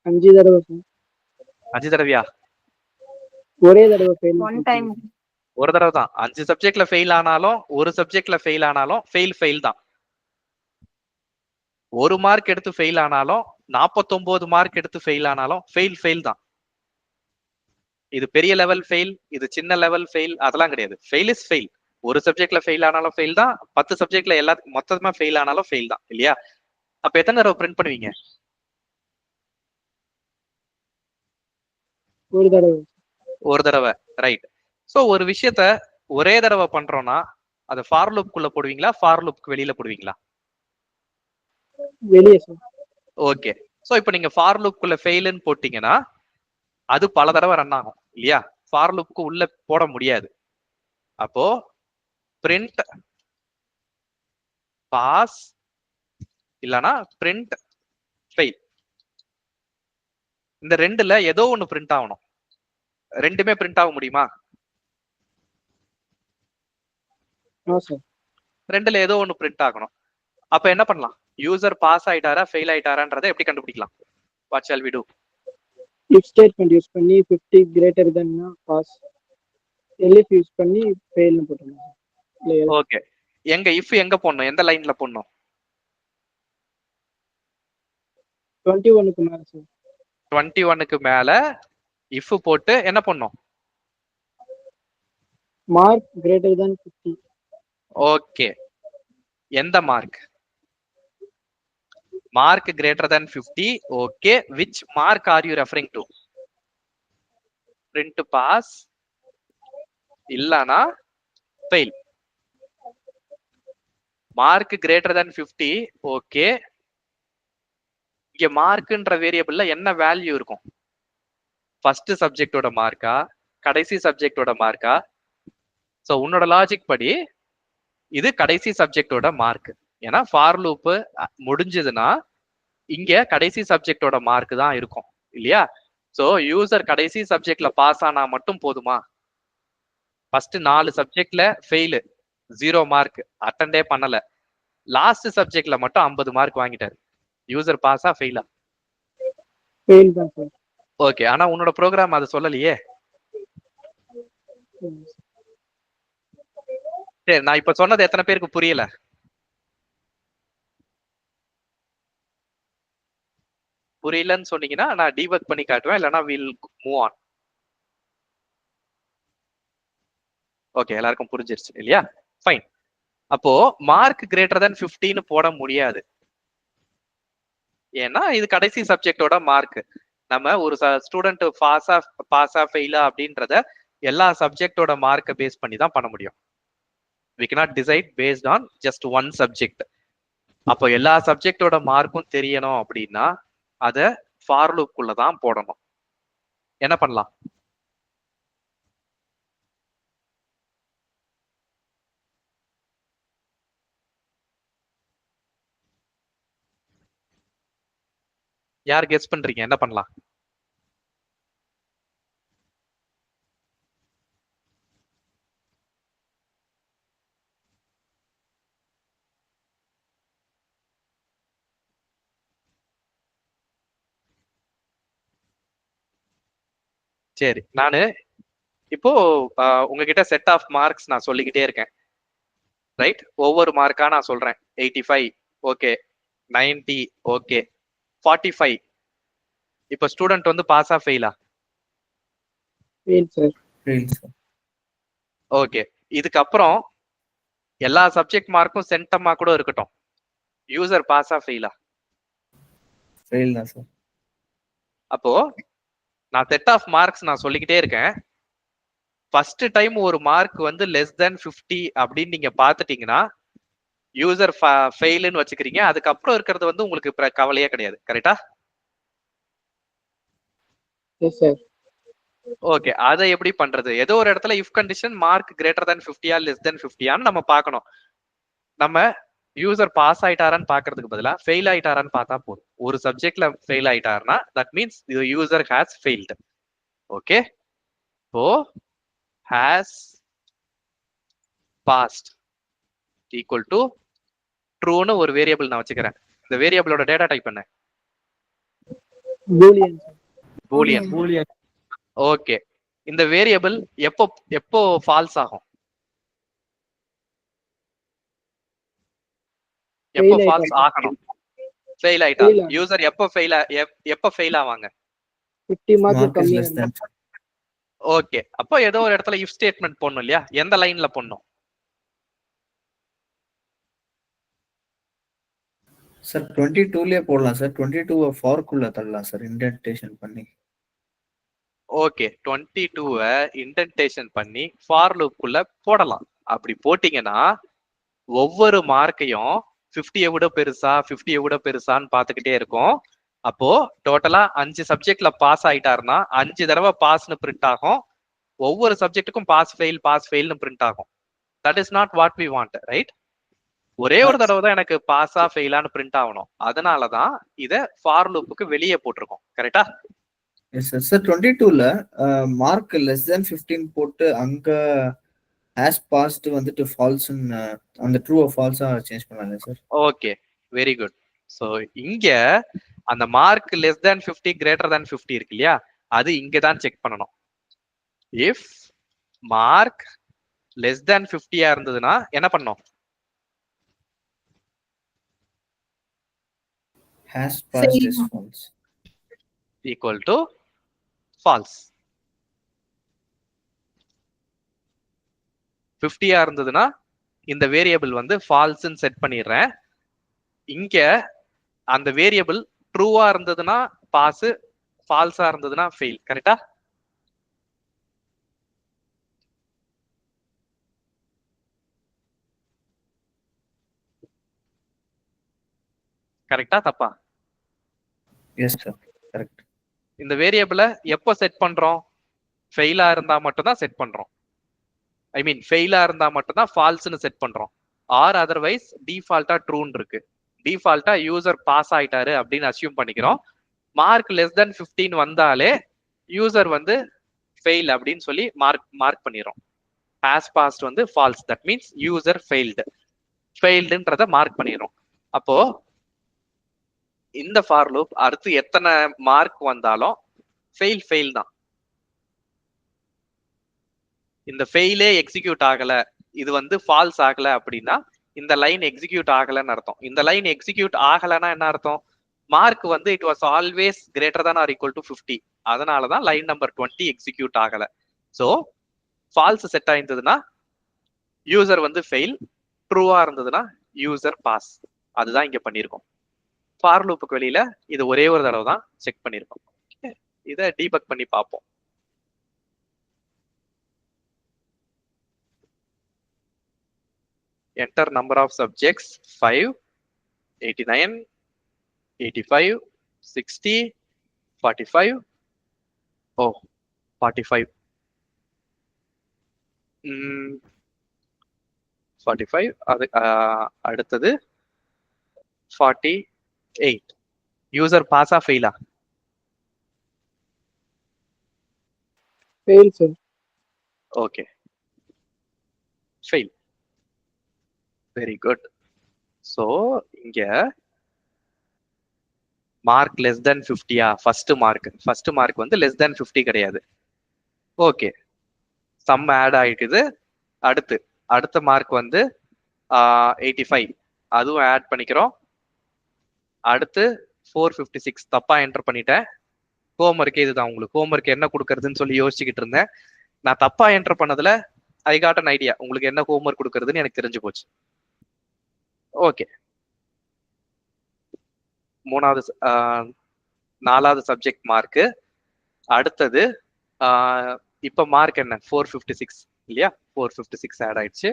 5 தடவை sir. 5 தடவையா? ஒரே தடவை ஃபெயில். One time. ஒரு தடவை தான். 5 சப்ஜெக்ட்ல ஃபெயில் ஆனாலும் ஒரு சப்ஜெக்ட்ல ஃபெயில் ஆனாலும் ஃபெயில் தான். 1 மார்க் எடுத்து ஃபெயில் ஆனாலும் 49 மார்க் எடுத்து ஃபெயில் ஆனாலும் ஃபெயில் தான். இது பெரிய லெவல் ஃபெயில், இது சின்ன லெவல் ஃபெயில் அதெல்லாம் கிடையாது. Fail is fail. ஒரு சப்ஜெக்ட்ல ஃபெயில் ஆனாலும் ஃபெயில் தான். 10 சப்ஜெக்ட்ல எல்லாத்துக்கும் மொத்தமா ஃபெயில் ஆனாலும் ஃபெயில் தான் இல்லையா? அப்ப எத்தனை தடவை பிரிண்ட் பண்ணுவீங்க? ஒரு தடவை. ரைட். சோ ஒரு விஷயத்த ஒரே தடவை பண்றோம்னா அது ஃபார் லூப்க்குள்ள போடுவீங்களா, ஃபார் லூப்க்கு வெளியில போடுவீங்களா? வெளியே சார். ஓகே. சோ இப்போ நீங்க ஃபார் லூப்க்குள்ள ஃபெயில்னு போட்டீங்கன்னா அது பல தடவை ரன் ஆகும் இல்லையா? ஃபார் லூப்க்கு உள்ள போட முடியாது. அப்போ பிரிண்ட் பாஸ் இல்லனா பிரிண்ட் ஃபெயில், இந்த ரெண்டுல ஏதோ ஒன்னு பிரிண்ட் ஆகணும். ரெண்டுமே பிரிண்ட் ஆக முடியுமா? ரெண்டுல ஏதோ ஒன்னு பிரிண்ட் ஆகணும். அப்ப என்ன பண்ணலாம்? யூசர் பாஸ் ஆயிட்டாரா ஃபெயில் ஆயிட்டாரான்றதை எப்படி கண்டுபிடிக்கலாம்? What shall we do? if statement use பண்ணி 50 greater then pass, elif use பண்ணி ஃபெயில் னு போட்டுறலாம். ஓகே. எங்க if எங்க போடணும்? எந்த லைன்ல போடணும்? 21க்கு மேல சார். 21க்கு மேல if போட்டு என்ன பண்ணணும்? Mark greater than 50. ஓகே. எந்த mark? Mark greater than 50. Okay. which mark are you referring to? print pass இல்லனா fail. Mark greater than 50. Okay. இங்க மார்க்ன்ற வேரியபிள்ல என்ன வேல்யூ இருக்கும்? ஃபர்ஸ்ட் சப்ஜெக்டோட மார்க்கா, கடைசி சப்ஜெக்டோட மார்க்கா? சோ உன்னோட லாஜிக் படி இது கடைசி சப்ஜெக்டோட மார்க். ஏன்னா ஃபார் லூப் முடிஞ்சதுன்னா இங்க கடைசி சப்ஜெக்டோட மார்க் தான் இருக்கும் இல்லையா? சோ யூசர் கடைசி சப்ஜெக்ட்ல பாஸ் ஆனா மட்டும் போதுமா? ஃபர்ஸ்ட் 4 சப்ஜெக்ட்ல ஃபெயில், 0 மார்க், அட்டெண்டே பண்ணல. லாஸ்ட் சப்ஜெக்ட்ல மட்டும் 50 மார்க் வாங்கிட்டாரு. யூசர் பாஸா ஃபெயிலா? ஃபெயில் தான் சார். ஓகே. ஆனா உன்னோட ப்ரோக்ராம் அது சொல்லலையே. சரி, நான் இப்ப சொன்னது எத்தனை பேருக்கு புரியல? புரியலன்னு சொன்னீங்கன்னா நான் டீபக் பண்ணி காட்டுவேன், இல்லைன்னா வில் மூவ் ஆன். ஓகே, எல்லாருக்கும் புரிஞ்சிருச்சு இல்லையா? ஃபைன். அப்போ மார்க் கிரேட்டர் தென் 50ன்னு போட முடியாது. ஏன்னா இது கடைசி சப்ஜெக்டோட மார்க். நம்ம ஒரு ஸ்டூடெண்ட் பாஸா ஃபெயிலா அப்படின்றத எல்லா சப்ஜெக்டோட மார்க்கை பேஸ் பண்ணி தான் பண்ண முடியும். we cannot decide based on just one subject. அப்போ எல்லா சப்ஜெக்டோட மார்க்கும் தெரியணும் அப்படின்னா அத ஃபார் லூப்குள்ள தான் போடணும். என்ன பண்ணலாம்? யார் கெஸ் பண்றீங்க? என்ன பண்ணலாம்? சரி, நானு இப்போ உங்ககிட்ட செட் ஆஃப் மார்க்ஸ் நான் சொல்லிக்கிட்டே இருக்கேன், ரைட்? ஒவ்வொரு மார்க்கா நான் சொல்றேன். 85 ஓகே, 90 ஓகே, 45. இப்போ ஸ்டூடெண்ட் வந்து பாஸா ஃபெயிலா? Fail sir. Fail sir. Okay, இதுக்கப்புறம் எல்லா சப்ஜெக்ட் மார்க்கும் சென்டமா கூட இருக்கட்டும், யூசர் பாஸா ஃபெயிலா? ஃபெயில் தான் சார். அப்போ நான் செட் ஆஃப் மார்க்ஸ் நான் சொல்லிக்கிட்டே இருக்கேன். ஃபர்ஸ்ட் டைம் ஒரு மார்க் வந்து லெஸ் தென் 50 அப்படின்னு நீங்க பாத்துட்டீங்கன்னா யூசர் ஃபெயில்னு வச்சுக்கிறீங்க. அதுக்கப்புறம் இருக்கிறது வந்து உங்களுக்கு கவலையே கிடையாது. கரெக்டா? Yes sir. ஓகே, அதை எப்படி பண்றது? ஏதோ ஒரு இடத்துல if condition mark greater than 50 less than 50 நம்ம பார்க்கணும். நம்ம யூசர் பாஸ் ஆயிட்டாரான்னு பாக்குறதுக்கு பதிலா ஃபெயில் ஆயிட்டாரான்னு பார்த்தா போதும். ஒரு சப்ஜெக்ட்ல ஃபெயில் ஆயிட்டாருன்னா that means user has failed. Okay, so has passed equal to ட்ரூன்னு ஒரு வேரியபிள் நான் வச்சுக்கிறேன். இந்த வேரியபிளோட டேட்டா டைப் என்ன? Boolean sir. Boolean. Boolean. Okay, இந்த வேரியபிள் எப்போ ஃபால்ஸ் ஆகும்? எப்போ Fail ஃபால்ஸ் ஆயிட்டா. ஆகணும்? ஃபெயில் ஆயிட்டா Fail ஆகும். யூசர் எப்போ ஃபெயில் ஆவாங்க? 50 மார்க் Mark is கம்மியா less than. இருந்தா. ஓகே, அப்போ ஏதோ ஒரு இடத்துல இஃப் ஸ்டேட்மெண்ட் போடணும் இல்லையா? எந்த லைன்ல போடணும்? சார் 22லயே போடலாம் சார். 22 ஃபார்க்குள்ள தள்ளலாம் சார் இன்டென்டேஷன் பண்ணி. ஓகே, 22 இன்டென்டேஷன் பண்ணி ஃபார் லூப்குள்ள போடலாம். அப்படி போட்டீங்கன்னா ஒவ்வொரு மார்க்கையும் 50 விட பெருசா 50 விட பெருசான்னு பாத்துக்கிட்டே இருக்கும். அப்போ டோட்டலா 5 சப்ஜெக்ட்ல பாஸ் ஆயிட்டாருன்னா 5 தடவை பாஸ்னு பிரிண்ட் ஆகும். ஒவ்வொரு சப்ஜெக்ட்டுக்கும் பாஸ் ஃபெயில்னு பிரிண்ட் ஆகும். That is not what we want, right? ஒரே ஒரு தடவை தான் எனக்கு பாஸா ஃபெயிலான்னு பிரிண்ட் ஆகணும். அதனாலதான் இத ஃபார் லூப்புக்கு வெளியே போட்டிருக்கோம். கரெக்டா? Yes sir. சார் 22ல மார்க் லெஸ் தென் 15 போட்டு அங்க ஹேஸ் பாஸ்ட் வந்துட்டு ஃபால்ஸ்ன்னு அந்த ட்ரூ ஃபால்ஸா சேஞ்ச் பண்ணலாங்க sir. Okay, very good. So இங்க அந்த mark less than 50 greater than 50 இருக்கு இல்லையா? அது இங்க தான் செக் பண்ணணும். இஃப் மார்க் லெஸ் தேன் 50 இருந்ததுன்னா என்ன பண்ணணும்? Has passed is false equal to false. 50 இருந்ததுன்னா இந்த வேரியபிள் வந்து ஃபால்ஸ்ன்னு செட் பண்ணிடுறேன். இங்க அந்த வேரியபிள் ட்ரூவா இருந்ததுன்னா பாஸ், ஃபால்ஸா இருந்ததுன்னா ஃபெயில். கரெக்டா? கரெக்டா தப்பா? Yes sir, correct. இந்த வேரியபிளை எப்போ செட் பண்றோம்? ஃபெயிலா இருந்தா மட்டும் தான் செட் பண்றோம். ஐ மீன் ஃபெயிலா இருந்தா மட்டும் தான் ஃபால்ஸ்னு செட் பண்றோம். ஆர் அதர்வைஸ் டிஃபால்ட்டா ட்ரூன்னு இருக்கு. டிஃபால்ட்டா யூசர் பாஸ் ஆயிட்டாரு அப்படின்னு அசியூம் பண்ணிக்கிறோம். மார்க் லெஸ் தென் 15 வந்தாலே யூசர் வந்து ஃபெயில் அப்படின்னு சொல்லி மார்க் பண்ணிடுறோம். ஹேஸ் பாஸ்ட் வந்து ஃபால்ஸ், தட் மீன்ஸ் யூசர் ஃபெயில்டுன்றத மார்க் பண்ணிடுறோம். அப்போ இந்த ஃபார் லூப் அடுத்து எத்தனை மார்க் வந்தாலும் ஃபெயில் தான். இந்த ஃபெயிலே எக்ஸிக்யூட் ஆகல, இது வந்து ஃபால்ஸ் ஆகல அப்படின்னா இந்த லைன் எக்ஸிக்யூட் ஆகலன்னு அர்த்தம். இந்த லைன் எக்ஸிக்யூட் ஆகலன்னா என்ன அர்த்தம்? மார்க் வந்து it was always greater than or equal to 50. அதனாலதான் லைன் நம்பர் 20 எக்ஸிக்யூட் ஆகல. ஸோ ஃபால்ஸ் செட் ஆயிருந்ததுன்னா யூசர் வந்து ஃபெயில், ட்ரூவா இருந்ததுன்னா யூசர் பாஸ். அதுதான் இங்க பண்ணியிருக்கோம். ஃபார் லூப்புக்கு வெளியில இது ஒரே ஒரு தடவை தான் செக் பண்ணியிருக்கோம். இதை டீபக் பண்ணி பார்ப்போம். Enter number of subjects 5, 89, 85, 60, 45. Oh, 45. 45. அது அடுத்தது 48. யூசர் பாஸா ஃபெயிலா? Fail sir. Okay, fail. Very good. So இங்க மார்க் லெஸ் தென் 50யா? ஃபர்ஸ்ட் மார்க் வந்து லெஸ் தென் 50 கிடையாது. ஓகே, சம் ஆட் ஆயிடுது. அடுத்த மார்க் வந்து 85, அதுவும் ஆட் பண்ணிக்கிறோம். அடுத்து 456 தப்பா என்டர் பண்ணிட்டேன். ஹோம்ஒர்க்கே இதுதான். உங்களுக்கு ஹோம்ஒர்க் என்ன கொடுக்கறதுன்னு சொல்லி யோசிச்சுக்கிட்டு இருந்தேன். நான் தப்பா என்டர் பண்ணதுல ஐ காட் அன் ஐடியா, உங்களுக்கு என்ன ஹோம்ஒர்க் கொடுக்கறதுன்னு எனக்கு தெரிஞ்சு போச்சு. ஓகே, 4வது சப்ஜெக்ட் மார்க்கு. அடுத்தது இப்போ மார்க் என்ன? 456 இல்லையா? 456 ஆட் ஆயிடுச்சு.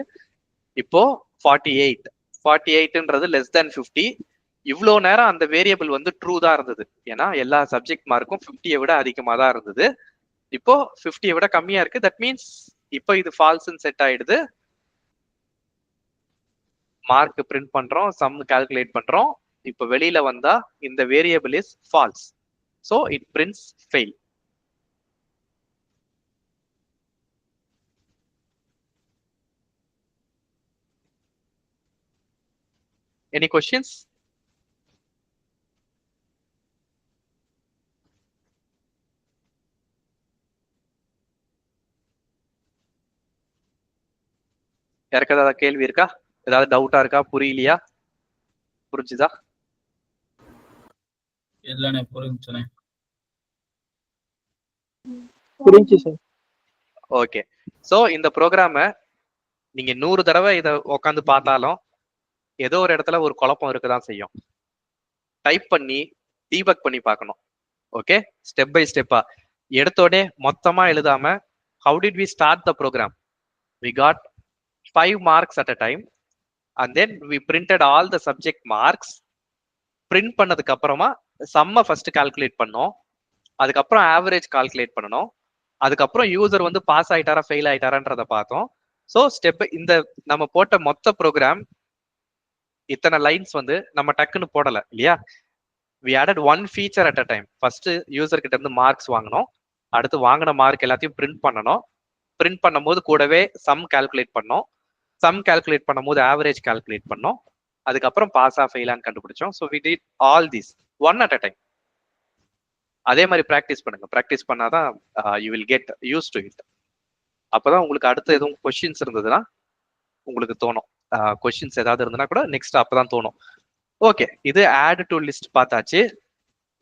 இப்போ 48ன்றது லெஸ் தென் 50. இவ்வளோ நேரம் அந்த வேரியபிள் வந்து ட்ரூ தான் இருந்தது, ஏன்னா எல்லா சப்ஜெக்ட் மார்க்கும் 50யை விட அதிகமாக தான் இருந்தது. இப்போ 50யை விட கம்மியா இருக்கு. தட் மீன்ஸ் இப்போ இது ஃபால்ஸ்ன்னு செட் ஆயிடுது. மார்க் பிரிண்ட் பண்றோம், சம் கால்குலேட் பண்றோம். இப்போ வெளியில வந்தா இந்த variable is false, so it prints fail. Any questions? யாருக்கு ஏதாவது கேள்வி இருக்கா? ஏதாவது டவுட்டா இருக்கா? புரியலையா? புரிஞ்சுதா? இல்லண்ணே, புரிஞ்சுண்ணே. புரிஞ்சு சார். ஓகே, ஸோ இந்த ப்ரோக்ராமை நீங்க 100 தடவை இதை உட்காந்து பார்த்தாலும் ஏதோ ஒரு இடத்துல ஒரு குழப்பம் இருக்குதான் செய்யும். டைப் பண்ணி டீபக் பண்ணி பார்க்கணும். ஓகே, ஸ்டெப் பை ஸ்டெப்பா எடுத்தோடனே மொத்தமா எழுதாம, how did we start the program? We got 5 marks at a time and then we printed all the subject marks. print பண்ணதுக்கு அப்புறமா சம்ம ஃபர்ஸ்ட் கால்குலேட் பண்ணோம், அதுக்கப்புறம் ஆவரேஜ் கால்குலேட் பண்ணணும், அதுக்கப்புறம் யூசர் வந்து பாஸ் ஆயிட்டாரா ஃபெயில் ஆயிட்டாரான்றத பார்த்தோம். ஸோ ஸ்டெப் இந்த நம்ம போட்ட மொத்த ப்ரோக்ராம் இத்தனை லைன்ஸ் வந்து நம்ம டக்குன்னு போடல இல்லையா? We added 1 feature at a time. First user கிட்ட இருந்து மார்க்ஸ் வாங்கணும், அடுத்து வாங்கின மார்க் எல்லாத்தையும் பிரிண்ட் பண்ணணும். பிரிண்ட் பண்ணும்போது கூடவே சம் கால்குலேட் பண்ணோம், சம் கால்குலேட் பண்ணும்போது ஆவரேஜ் கால்குலேட் பண்ணோம், அதுக்கப்புறம் பாஸா ஃபெயிலான்னு கண்டுபிடிச்சோம். So we did all these 1 at a time. அதே மாதிரி ப்ராக்டிஸ் பண்ணுங்க. ப்ராக்டிஸ் பண்ணாதான் you will get used to it. அப்போதான் உங்களுக்கு அடுத்து எதுவும் கொஸ்டின்ஸ் இருந்ததுன்னா உங்களுக்கு தோணும். கொஸ்டின்ஸ் ஏதாவது இருந்ததுன்னா கூட நெக்ஸ்ட் அப்பதான் தோணும். ஓகே, இது ஆட் டு லிஸ்ட் பார்த்தாச்சு.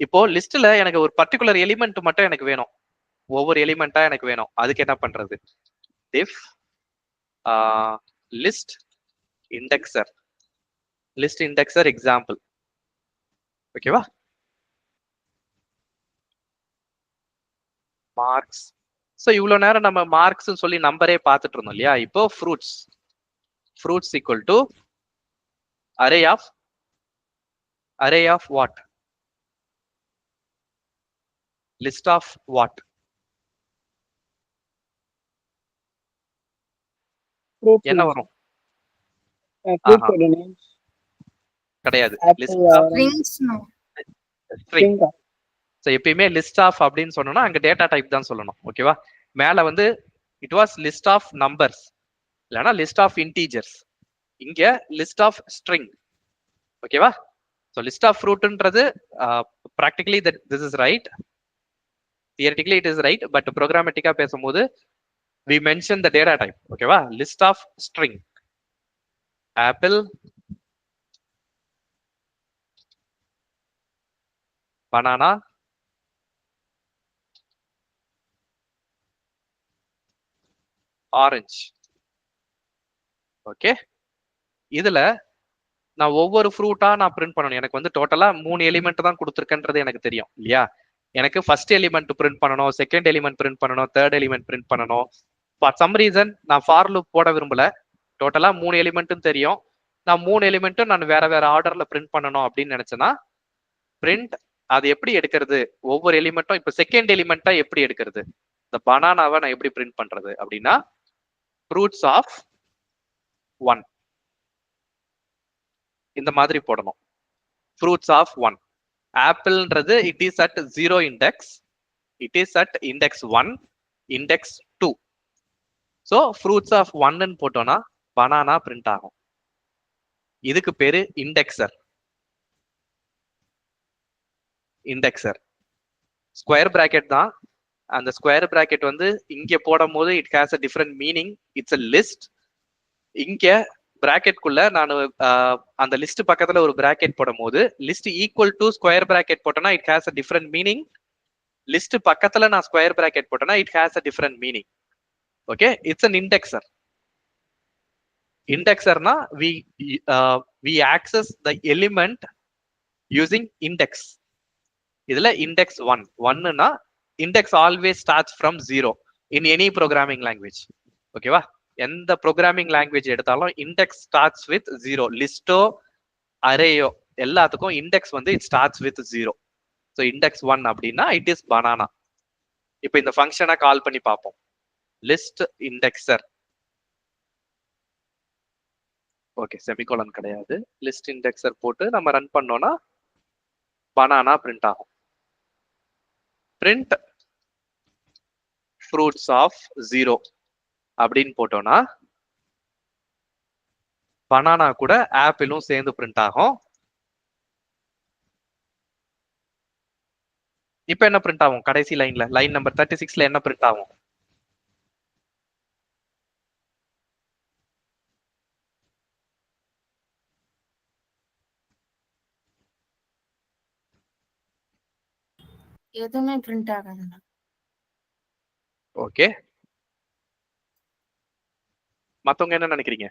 இப்போ லிஸ்ட்ல எனக்கு ஒரு பர்டிகுலர் எலிமெண்ட் மட்டும் எனக்கு வேணும், ஒவ்வொரு எலிமெண்டா எனக்கு வேணும். அதுக்கு என்ன பண்றது? If list indexer example. ஓகேவா? மார்க்ஸ். ஸோ இவ்வளோ நேரம் நம்ம மார்க்ஸ் சொல்லி நம்பரே பார்த்துட்டு இருந்தோம் இல்லையா? இப்போ fruits equal to array of what? List of what? என்ன வரும்? கிடையாது. ஸோ எப்பயுமே லிஸ்ட் ஆஃப் அப்படின்னு சொன்னோம்னா அங்க டேட்டா டைப் தான் சொல்லணும். ஓகேவா? மேல வந்து it was list of numbers, இல்லைன்னா லிஸ்ட் ஆஃப் இன்டீஜர்ஸ். இங்க லிஸ்ட் ஆஃப் ஸ்ட்ரிங். ஓகேவா? ஸோ லிஸ்ட் ஆஃப் ஃப்ரூட்ன்றது practically this is right, theoretically it is right, but ப்ரோக்ராமேட்டிக்கா பேசும்போது we mention the data type. ஓகேவா? List of string, apple, banana, orange. Okay, இதுல நான் ஒவ்வொரு ஃப்ரூட்டா நான் பிரிண்ட் பண்ணணும். எனக்கு வந்து டோட்டலா 3 எலிமெண்ட் தான் கொடுத்துருக்கேன்றது எனக்கு தெரியும் இல்லையா? எனக்கு ஃபர்ஸ்ட் எலிமெண்ட் பிரிண்ட் பண்ணணும், செகண்ட் எலிமெண்ட் பிரிண்ட் பண்ணணும், தேர்ட் எலிமெண்ட் பிரிண்ட் பண்ணணும். ஃபார் சம் ரீசன் நான் ஃபார் லூப் போட விரும்பல. டோட்டலா 3 எலிமெண்ட்டும் தெரியும். நான் 3 எலிமெண்ட்டும் நான் வேற ஆர்டர்ல பிரிண்ட் பண்ணணும் அப்படின்னு நினைச்சேன்னா பிரிண்ட் அது எப்படி எடுக்கிறது? ஒவ்வொரு எலிமெண்ட்டும் இப்ப செகண்ட் எலிமெண்டா எப்படி எடுக்கிறது? இந்த பனானாவை நான் எப்படி பிரிண்ட் பண்றது அப்படின்னா ஃப்ரூட்ஸ் ஆஃப் 1 இந்த மாதிரி போடணும். ஃப்ரூட்ஸ் ஆஃப் 1 ஆப்பிள்ன்றது it is at 0 index, it is at index 1, index 2. So fruits of 1ன்னு போட்டோம்னா பனானா பிரிண்ட் ஆகும். இதுக்கு பேரு இண்டெக்ஸர். இண்டெக்ஸர் ஸ்கொயர் பிராக்கெட் தான். அந்த ஸ்கொயர் பிராக்கெட் வந்து இங்க போடும் போது it has a different meaning. It's a list. இங்க பிராக்கெட்குள்ள நான் அந்த லிஸ்ட் பக்கத்துல ஒரு பிராக்கெட் போடும் போது list equal to square bracket போட்டோம்னா it has a different meaning. List பக்கத்துல நான் ஸ்கொயர் பிராக்கெட் போட்டோம்னா it has a different meaning. Okay, it's an indexer. இண்டெக்ஸர்னா we access the element using index. இதுல இண்டெக்ஸ் 1னா index always starts from 0 in any programming language. ஓகேவா? எந்த programming language எடுத்தாலும் index starts with 0. லிஸ்டோ அரேயோ எல்லாத்துக்கும் இண்டெக்ஸ் வந்து it starts with 0. So index 1 அப்படின்னா இட் இஸ் பனானா. இப்போ இந்த ஃபங்க்ஷனை கால் பண்ணி பார்ப்போம். லிஸ்ட் இண்டெக்ஸர். ஓகே, செமிகோலன் கிடையாது. லிஸ்ட் இண்டெக்ஸர் போட்டு நம்ம ரன் பண்ணோம்னா பனானா பிரிண்ட் ஆகும். பிரிண்ட் ஃப்ரூட்ஸ் ஆஃப் 0 அப்படின்னு போட்டோம்னா பனானா கூட ஆப்பிளும் சேர்ந்து பிரிண்ட் ஆகும். இப்ப என்ன பிரிண்ட் ஆகும்? கடைசி லைன்ல, லைன் நம்பர் 36ல என்ன பிரிண்ட் ஆகும்? எதுவுமே பிரிண்ட் ஆகாதுண்ணா. ஓகே, மத்தவங்க என்ன நினைக்கிறீங்க?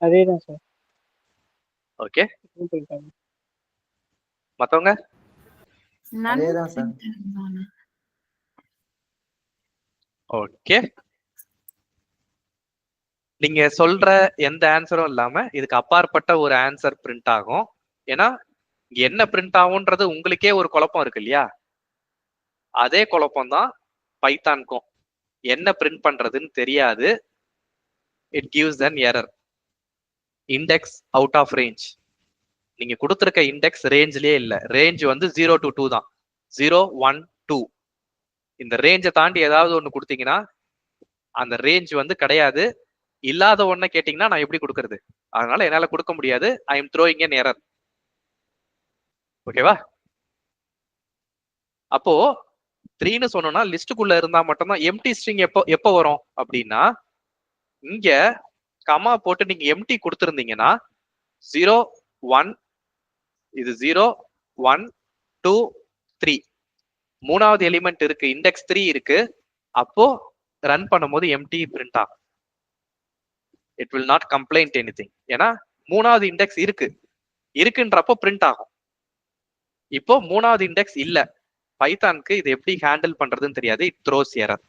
அதேதான் சார். ஓகே, மத்தவங்க? அதேதான் சார். ஓகே, நீங்க சொல்ற எந்த ஆன்சரும் இல்லாம இதுக்கு அப்பாற்பட்ட ஒரு ஆன்சர் பிரிண்ட் ஆகும். ஏன்னா இங்க என்ன பிரிண்ட் ஆகும்ன்றது உங்களுக்கே ஒரு குழப்பம் இருக்கு இல்லையா? அதே குழப்பம் தான் பைத்தானுக்கும். என்ன பிரிண்ட் பண்றதுன்னு தெரியாது. It gives an error. Index out of range. நீங்க கொடுத்துருக்க இண்டெக்ஸ் ரேஞ்ச்லயே இல்ல. ரேஞ்ச் வந்து 0 to 2 தான். 0, 1, 2. இந்த ரேஞ்சை தாண்டி ஏதாவது ஒண்ணு கொடுத்தீங்கன்னா அந்த ரேஞ்ச் வந்து கிடையாது. இல்லாத ஒண்ண கேட்டீங்கன்னா நான் எப்படி கொடுக்கறது? அதனால என்னால கொடுக்க முடியாது. I am throwing an error. ஓகேவா? அப்போ 3ன்னு சொன்னோம்னா லிஸ்டுக்குள்ள இருந்தா மட்டும்தான். எம்டி ஸ்ட்ரிங் எப்போ வரும் அப்படின்னா இங்க கமா போட்டு நீங்க எம்டி கொடுத்துருந்தீங்கன்னா 0, 1, இது 0, 1, 2, 3 மூணாவது எலிமெண்ட் இருக்கு, இண்டெக்ஸ் 3 இருக்கு. அப்போ ரன் பண்ணும்போது எம்டி பிரிண்ட் ஆகும். It will not complaint anything. ஏன்னா மூணாவது இண்டெக்ஸ் இருக்குன்றப்போ பிரிண்ட் ஆகும். இப்போ மூணாவது இண்டெக்ஸ் இல்ல. பைத்தானுக்கு இது எப்படி ஹேண்டில் பண்றதுன்னு தெரியாது. It throws error.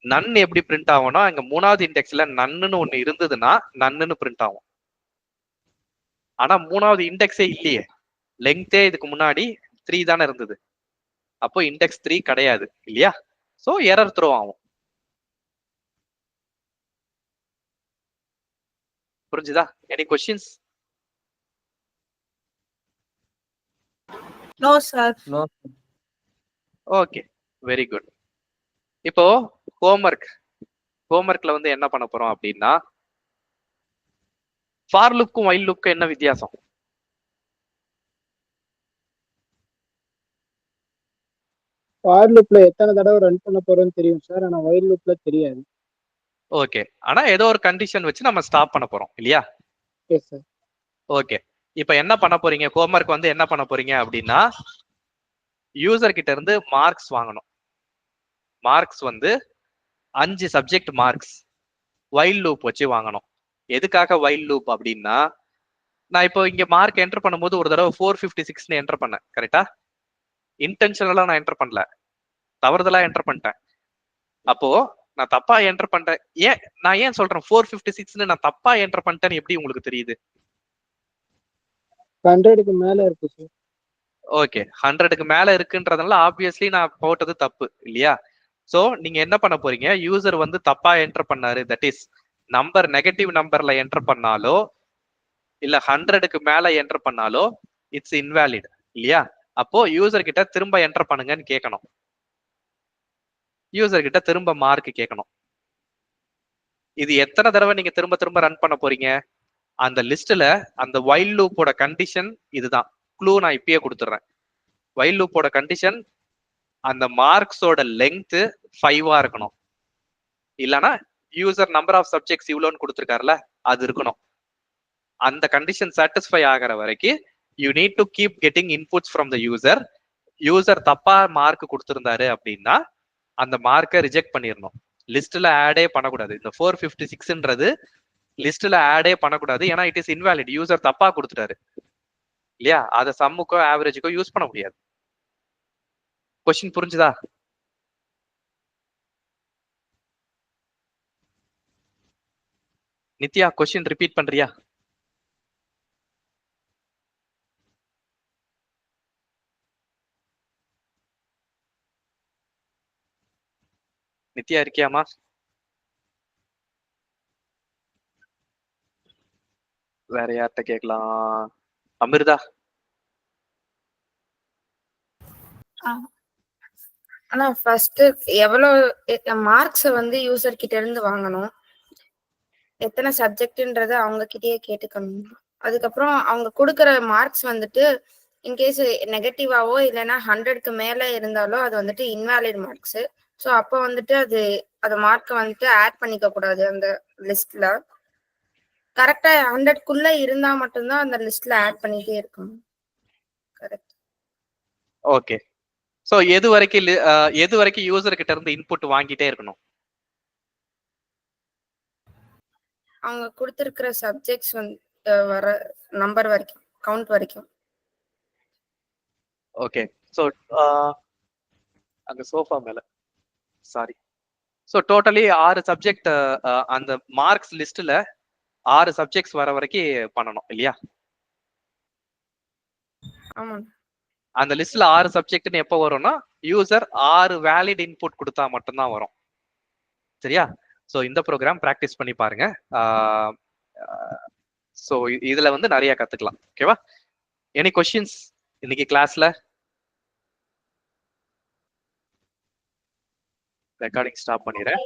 நன் எப்படி பிரிண்ட் ஆகும்னா இங்க மூணாவது இண்டெக்ஸ்ல நன்னு ஒண்ணு இருந்ததுன்னா நன்னு பிரிண்ட் ஆகும். ஆனா மூணாவது இண்டெக்ஸே இல்லையே. லெங்தே இதுக்கு முன்னாடி 3 தானே இருந்தது. அப்போ இண்டெக்ஸ் 3 கிடையாது இல்லையா? சோ எரர் த்ரோ ஆகும். புரிஞ்சுதா? Any questions? No sir. Okay, very good. இப்போ ஹோம்ஒர்க்ல வந்து என்ன பண்ண போறோம் அப்படின்னா ஃபார் லூப்க்கும் வைல் லூப்க்கும் என்ன வித்தியாசம்? ஃபார் லூப்ல எத்தனை தடவை ரன் பண்ண போறோம்னு தெரியும் சார். ஆனா வைல் லூப்ல தெரியாது. ஓகே, ஆனா ஏதோ ஒரு கண்டிஷன் வச்சு நம்ம ஸ்டாப் பண்ண போறோம் இல்லையா? Yes sir. ஓகே, இப்போ என்ன பண்ண போறீங்க? ஹோம்ஒர்க் வந்து என்ன பண்ண போறீங்க அப்படின்னா யூசர் கிட்ட இருந்து மார்க்ஸ் வாங்கணும். மார்க்ஸ் வந்து 5 சப்ஜெக்ட் மார்க்ஸ் வைல் லூப் வச்சு வாங்கணும். எதுக்காக வைல் லூப் அப்படின்னா நான் இப்போ இங்க மார்க் என்டர் பண்ணும்போது ஒரு தடவை 456ன்னு என்டர் பண்ணேன். கரெக்டா? இன்டென்ஷனலா நான் என்டர் பண்ணல, தவறுதலா என்டர் பண்ணிட்டேன். அப்போ நான் தப்பா என்டர் பண்ணிட்டேன். நான் ஏன் சொல்றேன் 456ன்னு நான் தப்பா என்டர் பண்ணிட்டேன்னு எப்படி உங்களுக்கு தெரியுது? 100க்கு மேல இருக்கு சார். ஓகே, 100க்கு மேல இருக்குன்றதுனால ஆப்வியஸ்லி நான் போட்டது தப்பு இல்லையா? சோ நீங்க என்ன பண்ண போறீங்க, யூசர் வந்து தப்பா என்டர் பண்ணாரு, தட் இஸ் நம்பர் நெகட்டிவ் நம்பர்ல என்டர் பண்ணாலோ இல்ல 100க்கு மேல என்டர் பண்ணாலோ இட்ஸ் இன்வாலிட் இல்லையா? அப்போ யூசர் கிட்ட திரும்ப என்டர் பண்ணுங்கன்னு கேட்கணும். யூசர் கிட்ட திரும்ப மார்க் கேட்கணும். இது எத்தனை தடவை நீங்க திரும்ப திரும்ப ரன் பண்ண போறீங்க? அந்த லிஸ்ட்ல அந்த வைல் லூப்போட கண்டிஷன் இதுதான். க்ளூ நான் இப்பயே கொடுத்துறேன். வைல் லூப்போட கண்டிஷன் அந்த மார்க்ஸோட லெங்த் 5 இருக்கணும். இல்லனா யூசர் நம்பர் ஆஃப் சப்ஜெக்ட்ஸ் இவ்வளோன்னு கொடுத்துருக்காருல அது இருக்கணும். அந்த கண்டிஷன் சாட்டிஸ்ஃபை ஆகிற வரைக்கும் you need to keep getting inputs from the user. User தப்பா மார்க் கொடுத்திருந்தாரு அப்படின்னா அந்த மார்க்கை ரிஜெக்ட் பண்ணிடணும். லிஸ்ட்ல ஆடே பண்ணக்கூடாது. இந்த 456ன்றது லிஸ்ட்ல ஆடே பண்ணக்கூடாது. ஏன்னா இட் இஸ் இன்வாலிட். யூசர் தப்பா கொடுத்துட்டாரு இல்லையா? அதை சம்முக்கோ ஆவரேஜுக்கோ யூஸ் பண்ண முடியாது. கொஸ்டின் புரிஞ்சுதா? நித்யா கொஸ்டின் ரிப்பீட் பண்றியா? நித்யா இருக்கியாமா? வேற யார்கிட்ட கேட்கலாம்? அமிர்தா? ஆனா ஃபர்ஸ்ட் எவ்வளவு மார்க்ஸ் வந்து யூசர் கிட்ட இருந்து வாங்கணும், எத்தனை சப்ஜெக்ட்ன்றத அவங்க கிட்டயே கேட்டுக்கணும். அதுக்கப்புறம் அவங்க கொடுக்குற மார்க்ஸ் வந்துட்டு இன்கேஸ் நெகட்டிவாவோ இல்லைன்னா 100க்கு மேல இருந்தாலோ அது வந்துட்டு இன்வாலிட் மார்க்ஸ். ஸோ அப்போ வந்துட்டு அது மார்க்கை வந்துட்டு ஆட் பண்ணிக்க கூடாது அந்த லிஸ்ட்ல. கரெக்டா 100க்குள்ள இருந்தா மட்டும்தான் அந்த லிஸ்ட்ல ஆட் பண்ணிட்டே இருக்கணும். கரெக்ட். ஓகே. சோ எது வரைக்கும் யூசர் கிட்ட இருந்து இன்புட் வாங்கிட்டே இருக்கணும்? அவங்க கொடுத்துருக்கிற சப்ஜெக்ட்ஸ் வந்து வர நம்பர் வரைக்கும், கவுண்ட் வரைக்கும். ஓகே. சோ அங்க சோஃபா மேல சாரி. சோ டோட்டலி 6 சப்ஜெக்ட் அந்த மார்க்ஸ் லிஸ்ட்ல 6 சப்ஜெக்ட்ஸ் வர வரைக்கும் பண்ணணும் இல்லையா? ஆமா. அந்த லிஸ்ட்ல 6 சப்ஜெக்ட்னு எப்போ வரும்னா யூசர் 6 வேலிட் இன்புட் கொடுத்தா மட்டும்தான் வரும். சரியா? சோ இந்த ப்ரோக்ராம் பிராக்டிஸ் பண்ணி பாருங்க. சோ இதுல வந்து நிறைய கத்துக்கலாம். ஓகேவா? எனி கொஸ்டின்ஸ் இன்னைக்கு கிளாஸ்ல? ரெக்கார்டிங் ஸ்டாப் பண்ணிடுறேன்.